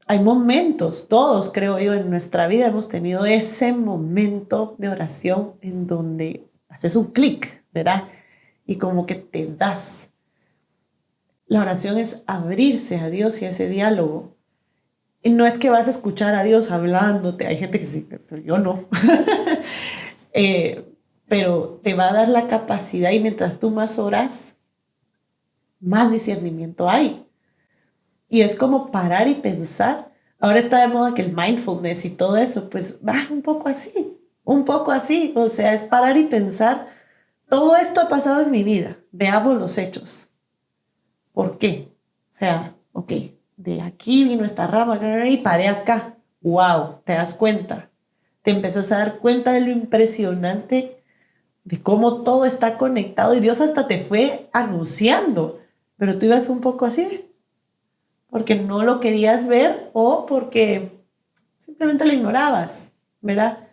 hay momentos, todos creo yo en nuestra vida hemos tenido ese momento de oración en donde haces un clic, ¿verdad? Y como que te das. La oración es abrirse a Dios y a ese diálogo. Y no es que vas a escuchar a Dios hablándote. Hay gente que sí, pero yo no. pero te va a dar la capacidad y mientras tú más oras, más discernimiento hay. Y es como parar y pensar. Ahora está de moda que el mindfulness y todo eso, pues va un poco así, un poco así. O sea, es parar y pensar, todo esto ha pasado en mi vida, veamos los hechos. ¿Por qué? O sea, ok, de aquí vino esta rama y paré acá. ¡Wow! ¿Te das cuenta? Te empiezas a dar cuenta de lo impresionante de cómo todo está conectado y Dios hasta te fue anunciando, pero tú ibas un poco así, porque no lo querías ver o porque simplemente lo ignorabas, ¿verdad?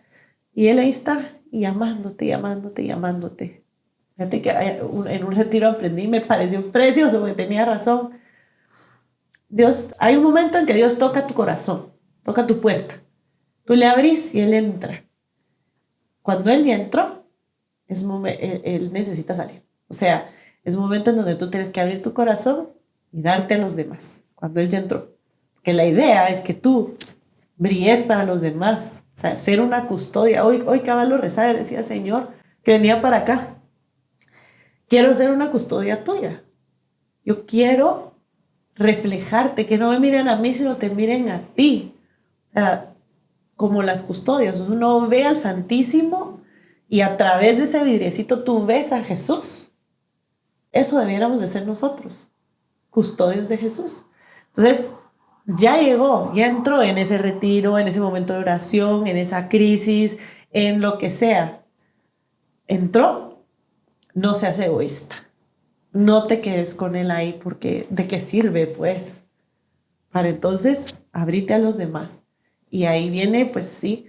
Y Él ahí está, y llamándote, llamándote, llamándote. Fíjate que en un retiro aprendí, me pareció precioso, porque tenía razón. Dios, hay un momento en que Dios toca tu corazón, toca tu puerta. Tú le abrís y Él entra. Cuando Él ya entró, él necesita salir. O sea, es un momento en donde tú tienes que abrir tu corazón y darte a los demás. Cuando Él ya entró. Porque la idea es que tú brilles para los demás. O sea, ser una custodia. Hoy Caballo rezaba, decía, Señor, que venía para acá. Quiero ser una custodia tuya. Yo quiero reflejarte, que no me miren a mí, sino te miren a ti. O sea, como las custodias. Uno ve al Santísimo y a través de ese vidriecito tú ves a Jesús. Eso debiéramos de ser nosotros, custodios de Jesús. Entonces, ya llegó, ya entró en ese retiro, en ese momento de oración, en esa crisis, en lo que sea. Entró, no seas egoísta. No te quedes con él ahí porque ¿de qué sirve, pues? Para entonces abrirte a los demás. Y ahí viene, pues sí,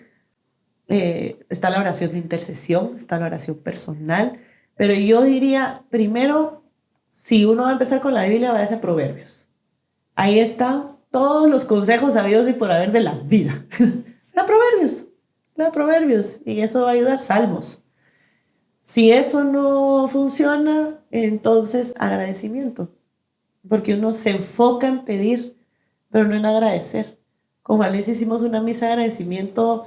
está la oración de intercesión, está la oración personal, pero yo diría, primero, si uno va a empezar con la Biblia, vaya a Proverbios. Ahí están todos los consejos sabidos y por haber de la vida. La Proverbios, y eso va a ayudar, Salmos. Si eso no funciona, entonces agradecimiento, porque uno se enfoca en pedir, pero no en agradecer. Con Juan Luis hicimos una misa de agradecimiento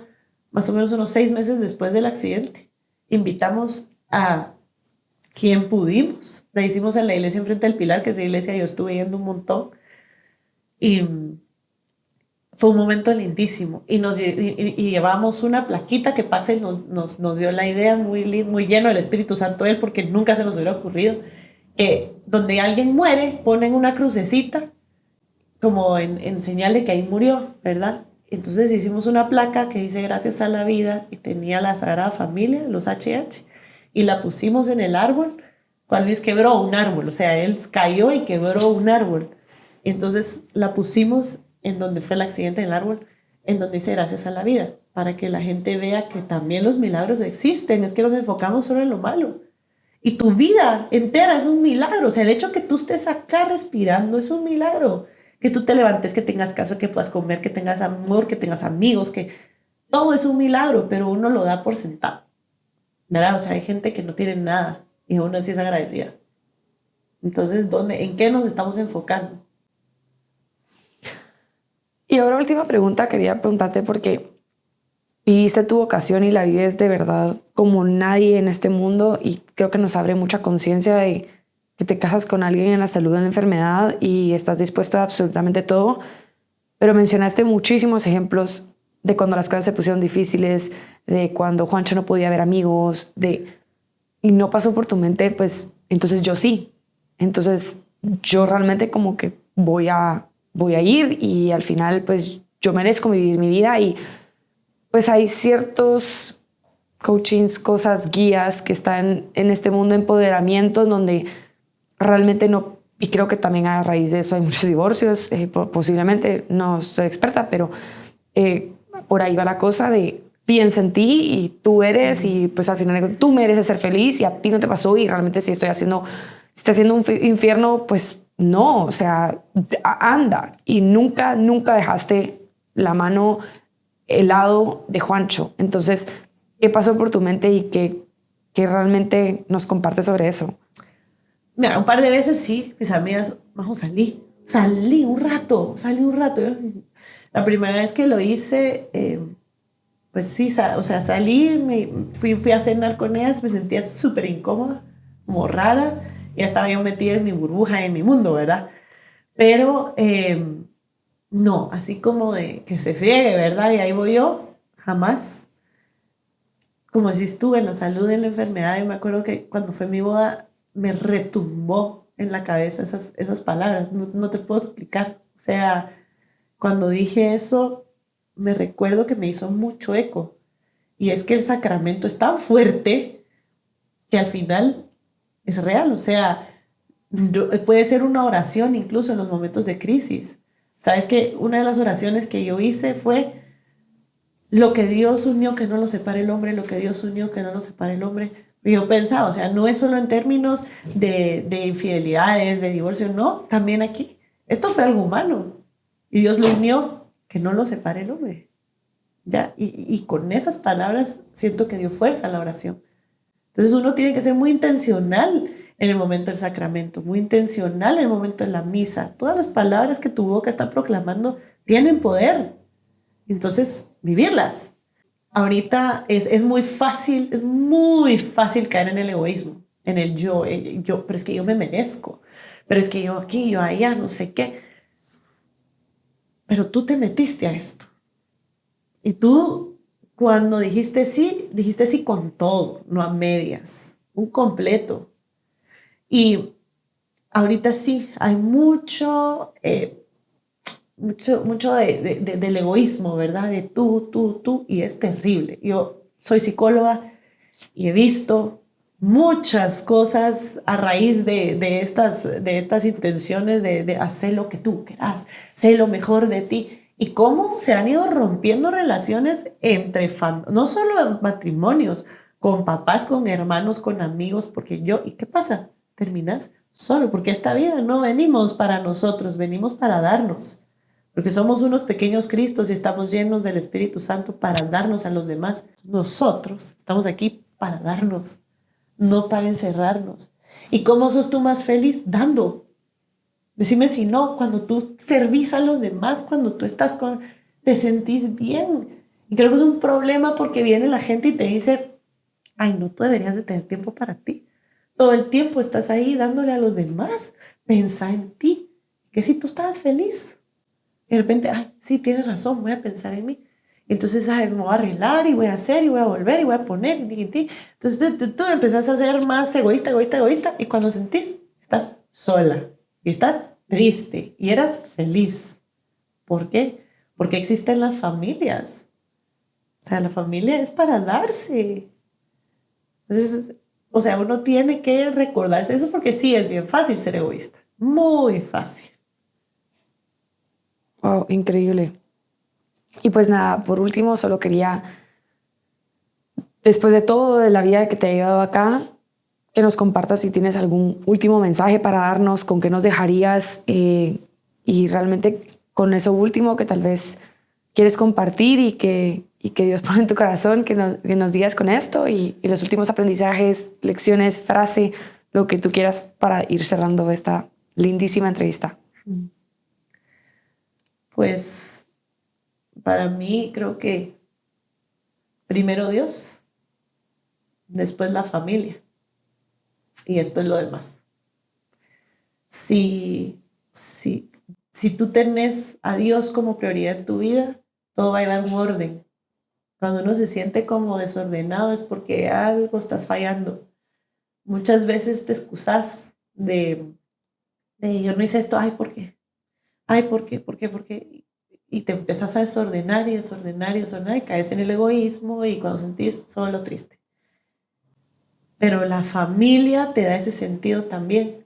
más o menos unos 6 meses después del accidente. Invitamos a quien pudimos. La hicimos en la iglesia enfrente del Pilar, que esa iglesia yo estuve yendo un montón. Y fue un momento lindísimo. Y llevamos una plaquita que Paxel nos dio la idea, muy lleno del Espíritu Santo él, porque nunca se nos hubiera ocurrido. Que donde alguien muere, ponen una crucecita como en señal de que ahí murió, ¿verdad? Entonces hicimos una placa que dice gracias a la vida y tenía la Sagrada Familia, los HH, y la pusimos en el árbol. Juan Luis quebró un árbol, o sea, él cayó y quebró un árbol. Entonces la pusimos en donde fue el accidente del árbol, en donde dice gracias a la vida, para que la gente vea que también los milagros existen, es que nos enfocamos solo en lo malo. Y tu vida entera es un milagro, o sea, el hecho que tú estés acá respirando es un milagro. Que tú te levantes, que tengas casa, que puedas comer, que tengas amor, que tengas amigos, que todo es un milagro, pero uno lo da por sentado, ¿verdad? O sea, hay gente que no tiene nada y aún así es agradecida. Entonces, ¿en qué nos estamos enfocando? Y ahora última pregunta, quería preguntarte porque viviste tu vocación y la vives de verdad como nadie en este mundo y creo que nos abre mucha conciencia de que te casas con alguien en la salud, en la enfermedad y estás dispuesto a absolutamente todo, pero mencionaste muchísimos ejemplos de cuando las cosas se pusieron difíciles, de cuando Juancho no podía ver amigos, y no pasó por tu mente, pues entonces yo sí. Entonces yo realmente como que voy a ir y al final pues yo merezco vivir mi vida y pues hay ciertos coachings, cosas, guías que están en este mundo de empoderamiento en donde realmente no, y creo que también a raíz de eso hay muchos divorcios, posiblemente, no soy experta, pero por ahí va la cosa de piensa en ti y tú eres y pues al final tú mereces ser feliz y a ti no te pasó y realmente si está haciendo un infierno, pues no, o sea, anda y nunca dejaste la mano, el lado de Juancho. Entonces, ¿qué pasó por tu mente y qué realmente nos compartes sobre eso? Mira, un par de veces sí, mis amigas, vamos, salí un rato. La primera vez que lo hice, pues sí, o sea, salí, fui a cenar con ellas, me sentía súper incómoda, como rara, ya estaba yo metida en mi burbuja, en mi mundo, ¿verdad? Pero no, así como de que se friegue, ¿verdad? Y ahí voy yo, jamás. Como si estuve en la salud, en la enfermedad, y me acuerdo que cuando fue mi boda, me retumbó en la cabeza esas palabras, no te puedo explicar. O sea, cuando dije eso, me recuerdo que me hizo mucho eco. Y es que el sacramento es tan fuerte que al final es real. O sea, puede ser una oración incluso en los momentos de crisis. Sabes que una de las oraciones que yo hice fue: lo que Dios unió, que no lo separe el hombre, lo que Dios unió, que no lo separe el hombre. Y yo pensaba, o sea, no es solo en términos de infidelidades, de divorcio, no, también aquí. Esto fue algo humano y Dios lo unió, que no lo separe el hombre. ¿Ya? Y con esas palabras siento que dio fuerza a la oración. Entonces uno tiene que ser muy intencional en el momento del sacramento, muy intencional en el momento de la misa. Todas las palabras que tu boca está proclamando tienen poder. Entonces, vivirlas. Ahorita es muy fácil caer en el egoísmo, en el yo, pero es que yo me merezco, pero es que yo aquí, yo allá, no sé qué. Pero tú te metiste a esto. Y tú, cuando dijiste sí con todo, no a medias, un completo. Y ahorita sí, hay mucho del egoísmo, ¿verdad? De tú, y es terrible. Yo soy psicóloga y he visto muchas cosas a raíz de estas intenciones de hacer lo que tú quieras, sé lo mejor de ti, y cómo se han ido rompiendo relaciones entre no solo en matrimonios, con papás, con hermanos, con amigos, ¿y qué pasa? Terminas solo, porque esta vida no venimos para nosotros, venimos para darnos. Porque somos unos pequeños Cristos y estamos llenos del Espíritu Santo para darnos a los demás. Nosotros estamos aquí para darnos, no para encerrarnos. ¿Y cómo sos tú más feliz? Dando. Decime si no, cuando tú servís a los demás, cuando tú te sentís bien. Y creo que es un problema porque viene la gente y te dice: ay, no, tú deberías de tener tiempo para ti. Todo el tiempo estás ahí dándole a los demás. Pensá en ti, que si tú estás feliz. Y de repente, ay, sí, tienes razón, voy a pensar en mí. Entonces, ay, me voy a arreglar y voy a hacer y voy a volver y voy a poner. Entonces tú empezás a ser más egoísta. Y cuando sentís, estás sola y estás triste y eras feliz. ¿Por qué? Porque existen las familias. O sea, la familia es para darse. Entonces, o sea, uno tiene que recordarse eso, porque sí, es bien fácil ser egoísta. Muy fácil. Wow, increíble. Y pues nada, por último, solo quería, después de todo de la vida que te ha llevado acá, que nos compartas si tienes algún último mensaje para darnos, con qué nos dejarías, y realmente con eso último que tal vez quieres compartir y que Dios pone en tu corazón, que nos digas con esto, y los últimos aprendizajes, lecciones, frase, lo que tú quieras para ir cerrando esta lindísima entrevista. Pues para mí creo que primero Dios, después la familia y después lo demás. Si tú tenés a Dios como prioridad en tu vida, todo va a ir en orden. Cuando uno se siente como desordenado es porque algo estás fallando. Muchas veces te excusas de yo no hice esto, ay, ¿por qué? Ay, ¿por qué? ¿Por qué? ¿Por qué? Y te empezás a desordenar y caes en el egoísmo, y cuando sentís solo triste. Pero la familia te da ese sentido también,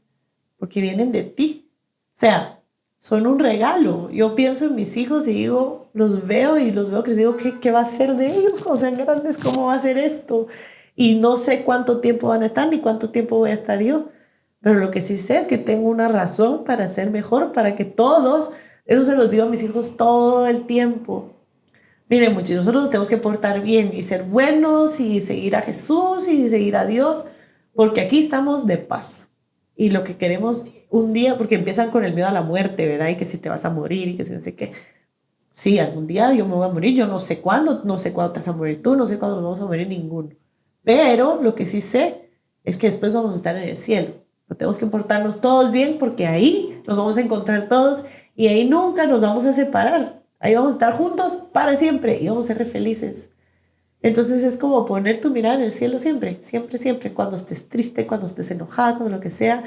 porque vienen de ti. O sea, son un regalo. Yo pienso en mis hijos y los veo que les digo, ¿qué va a ser de ellos cuando sean grandes? ¿Cómo va a ser esto? Y no sé cuánto tiempo van a estar ni cuánto tiempo voy a estar yo. Pero lo que sí sé es que tengo una razón para ser mejor, para que todos, eso se los digo a mis hijos todo el tiempo. Miren, muchachos, nosotros tenemos que portar bien y ser buenos y seguir a Jesús y seguir a Dios, porque aquí estamos de paso. Y lo que queremos un día, porque empiezan con el miedo a la muerte, ¿verdad? Y que si te vas a morir y que si no sé qué. Sí, algún día yo me voy a morir, yo no sé cuándo te vas a morir tú, no sé cuándo nos vamos a morir ninguno. Pero lo que sí sé es que después vamos a estar en el cielo. Pero tenemos que portarnos todos bien porque ahí nos vamos a encontrar todos y ahí nunca nos vamos a separar. Ahí vamos a estar juntos para siempre y vamos a ser re felices. Entonces es como poner tu mirada en el cielo siempre, siempre, siempre, cuando estés triste, cuando estés enojada, cuando lo que sea,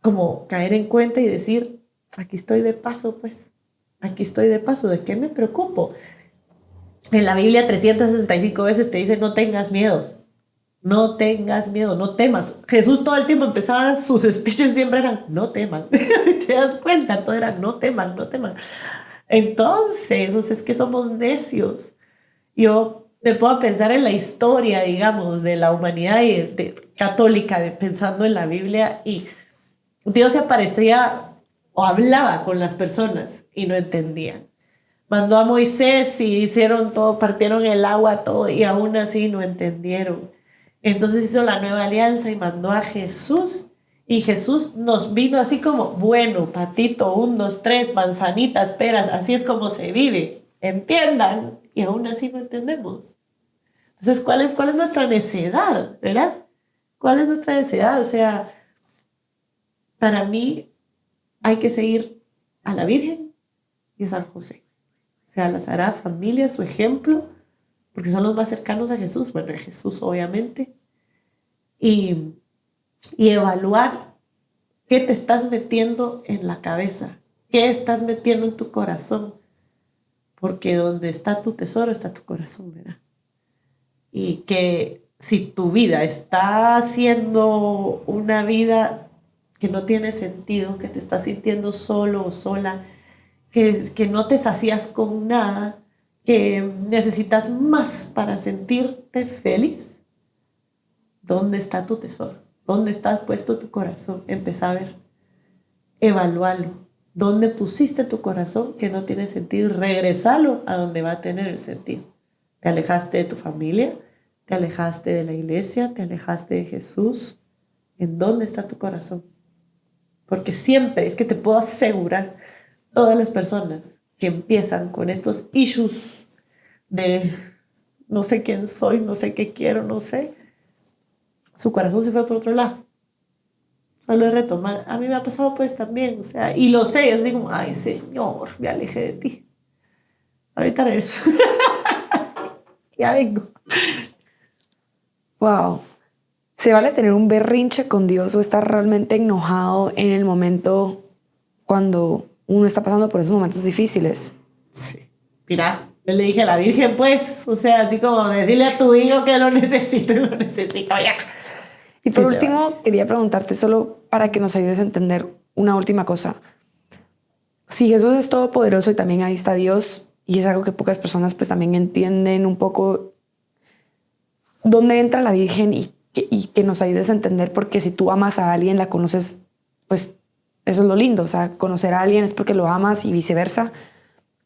como caer en cuenta y decir, aquí estoy de paso, pues, aquí estoy de paso, ¿de qué me preocupo? En la Biblia 365 veces te dice, no tengas miedo, no tengas miedo, no temas. Jesús todo el tiempo empezaba, sus speeches siempre eran, no teman. ¿Te das cuenta? Todo era, no teman, no teman. Entonces, o sea, es que somos necios. Yo me puedo pensar en la historia, digamos, de la humanidad católica, pensando en la Biblia, y Dios se aparecía o hablaba con las personas y no entendían. Mandó a Moisés y hicieron todo, partieron el agua, todo, y aún así no entendieron. Entonces hizo la nueva alianza y mandó a Jesús. Y Jesús nos vino así como, bueno, patito, 1, 2, 3, manzanitas, peras, así es como se vive. Entiendan. Y aún así no entendemos. Entonces, ¿cuál es nuestra necedad, verdad? ¿Cuál es nuestra necedad? O sea, para mí hay que seguir a la Virgen y a San José. O sea, la Sagrada Familia, su ejemplo, porque son los más cercanos a Jesús, bueno, a Jesús obviamente, y, y evaluar qué te estás metiendo en la cabeza, qué estás metiendo en tu corazón, porque donde está tu tesoro está tu corazón, ¿verdad? Y que si tu vida está siendo una vida que no tiene sentido, que te estás sintiendo solo o sola, que no te sacías con nada, que necesitas más para sentirte feliz, ¿dónde está tu tesoro? ¿Dónde está puesto tu corazón? Empezá a ver, evalúalo. ¿Dónde pusiste tu corazón que no tiene sentido? Regresalo a donde va a tener el sentido. ¿Te alejaste de tu familia? ¿Te alejaste de la iglesia? ¿Te alejaste de Jesús? ¿En dónde está tu corazón? Porque siempre, es que te puedo asegurar, todas las personas que empiezan con estos issues de no sé quién soy, no sé qué quiero, no sé, su corazón se fue por otro lado. Solo es retomar. A mí me ha pasado pues también, o sea, y lo sé, es como, ay Señor, me alejé de ti. Ahorita regreso. Ya vengo. Wow. ¿Se vale tener un berrinche con Dios o estar realmente enojado en el momento cuando uno está pasando por esos momentos difíciles? Sí. Mira, yo le dije a la Virgen, pues, o sea, así como decirle a tu hijo que lo necesito y lo necesito ya. Y por Sí, último, quería preguntarte solo para que nos ayudes a entender una última cosa. Si Jesús es todopoderoso y también ahí está Dios, y es algo que pocas personas pues también entienden un poco dónde entra la Virgen y que nos ayudes a entender, porque si tú amas a alguien, la conoces, pues eso es lo lindo, o sea, conocer a alguien es porque lo amas y viceversa.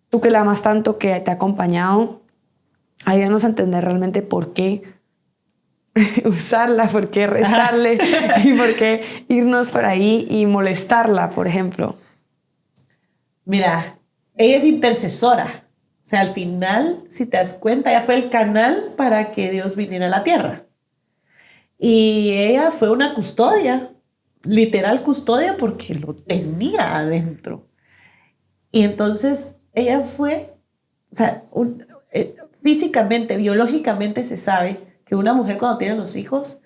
Tú que la amas tanto, que te ha acompañado, ayúdanos a entender realmente por qué usarla, por qué rezarle y por qué irnos por ahí y molestarla, por ejemplo. mira, ella es intercesora. O sea, al final, si te das cuenta, ella fue el canal para que Dios viniera a la tierra. Y ella fue una custodia, literal custodia, porque lo tenía adentro. Y entonces ella fue, o sea, físicamente, biológicamente se sabe que una mujer cuando tiene los hijos,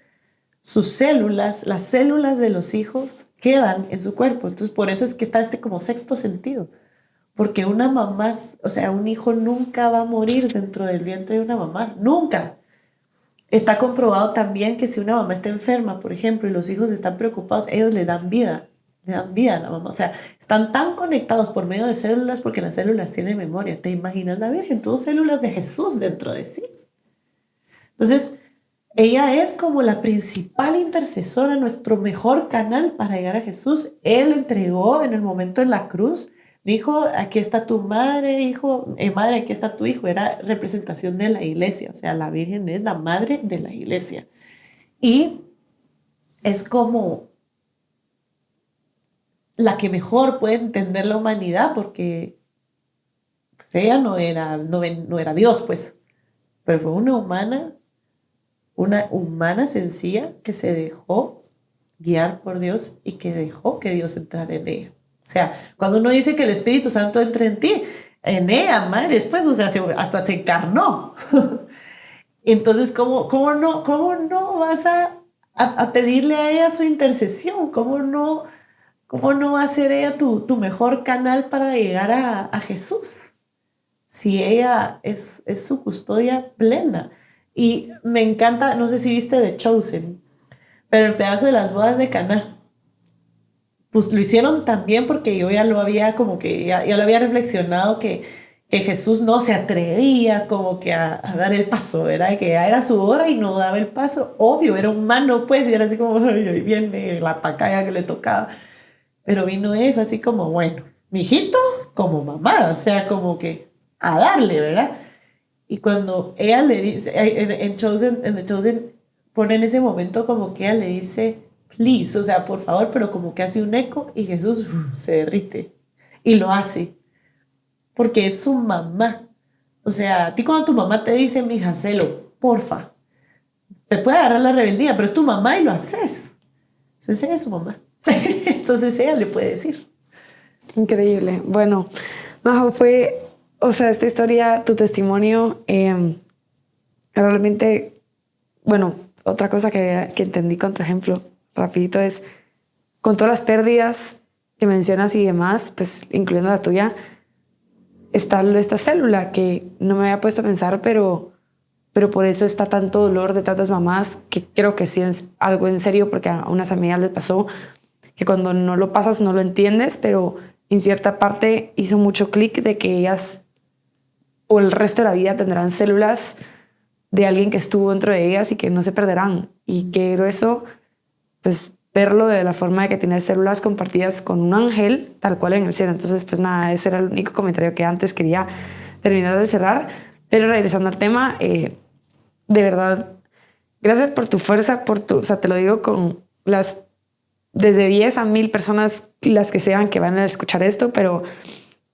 sus células, las células de los hijos quedan en su cuerpo. Entonces por eso es que está este como sexto sentido. Porque una mamá, o sea, un hijo nunca va a morir dentro del vientre de una mamá, nunca. Está comprobado también que si una mamá está enferma, por ejemplo, y los hijos están preocupados, ellos le dan vida a la mamá. O sea, están tan conectados por medio de células porque las células tienen memoria. ¿Te imaginas la Virgen? Tuvo células de Jesús dentro de sí. Entonces, ella es como la principal intercesora, nuestro mejor canal para llegar a Jesús. Él entregó en el momento en la cruz, dijo, aquí está tu madre, hijo, madre, aquí está tu hijo. Era representación de la iglesia, o sea, la Virgen es la madre de la iglesia. Y es como la que mejor puede entender la humanidad porque ella no era Dios, pues, pero fue una humana sencilla que se dejó guiar por Dios y que dejó que Dios entrara en ella. O sea, cuando uno dice que el Espíritu Santo entra en ti, en ella, madre, después, o sea, hasta se encarnó. Entonces, ¿cómo no vas a pedirle a ella su intercesión? ¿Cómo no va a ser ella tu mejor canal para llegar a Jesús? Si ella es su custodia plena. Y me encanta, no sé si viste The Chosen, pero el pedazo de las bodas de Caná, pues lo hicieron también porque yo ya lo había como que, ya lo había reflexionado que Jesús no se atrevía como que a dar el paso, ¿verdad? Que ya era su hora y no daba el paso. Obvio, era humano, pues, y era así como, ay, ahí viene la pacaya que le tocaba. Pero vino es así como, bueno, mijito, como mamá, o sea, como que a darle, ¿verdad? Y cuando ella le dice, en The Chosen, pone en ese momento como que ella le dice, please, o sea, por favor, pero como que hace un eco y Jesús se derrite. Y lo hace, porque es su mamá. O sea, a ti cuando tu mamá te dice, mija, hacelo, porfa, te puede agarrar la rebeldía, pero es tu mamá y lo haces. Entonces ella es su mamá. Entonces ella le puede decir. Increíble. Bueno, Majo, o sea, esta historia, tu testimonio, realmente, bueno, otra cosa que entendí con tu ejemplo, rapidito, es con todas las pérdidas que mencionas y demás, pues incluyendo la tuya, está esta célula que no me había puesto a pensar, pero por eso está tanto dolor de tantas mamás, que creo que sí es algo en serio, porque a unas amigas les pasó que cuando no lo pasas no lo entiendes, pero en cierta parte hizo mucho clic de que ellas por el resto de la vida tendrán células de alguien que estuvo dentro de ellas y que no se perderán. Y que eso, pues verlo de la forma de que tener células compartidas con un ángel, tal cual en el cielo. Entonces, pues nada, ese era el único comentario que antes quería terminar de cerrar. Pero regresando al tema, de verdad, gracias por tu fuerza, o sea, te lo digo con desde 10 a 1000 personas, las que sean que van a escuchar esto, pero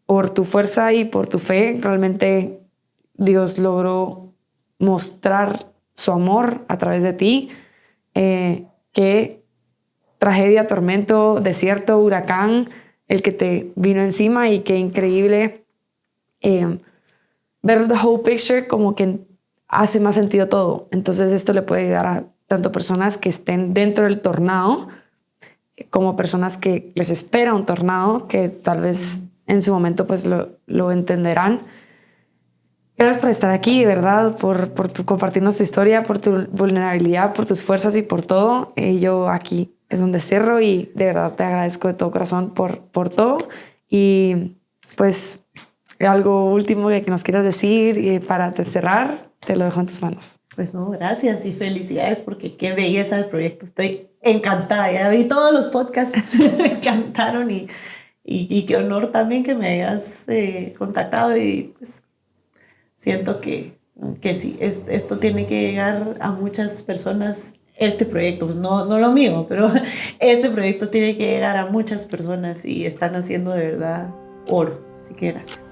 por tu fuerza y por tu fe, realmente Dios logró mostrar su amor a través de ti. Que tragedia, tormento, desierto, huracán, el que te vino encima, y qué increíble ver the whole picture, como que hace más sentido todo. Entonces esto le puede ayudar a tanto personas que estén dentro del tornado como personas que les espera un tornado, que tal vez en su momento pues lo entenderán. Gracias por estar aquí, de verdad, por compartirnos tu historia, por tu vulnerabilidad, por tus fuerzas y por todo. Yo aquí es donde cierro, y de verdad te agradezco de todo corazón por todo. Y pues algo último que nos quieras decir, y para cerrar, te lo dejo en tus manos. Pues no, gracias y felicidades, porque qué belleza el proyecto. Estoy encantada. Ya vi todos los podcasts, me encantaron, y qué honor también que me hayas contactado, y pues siento que sí, esto tiene que llegar a muchas personas. Este proyecto, pues no lo mío, pero este proyecto tiene que llegar a muchas personas, y están haciendo de verdad oro. Así que gracias.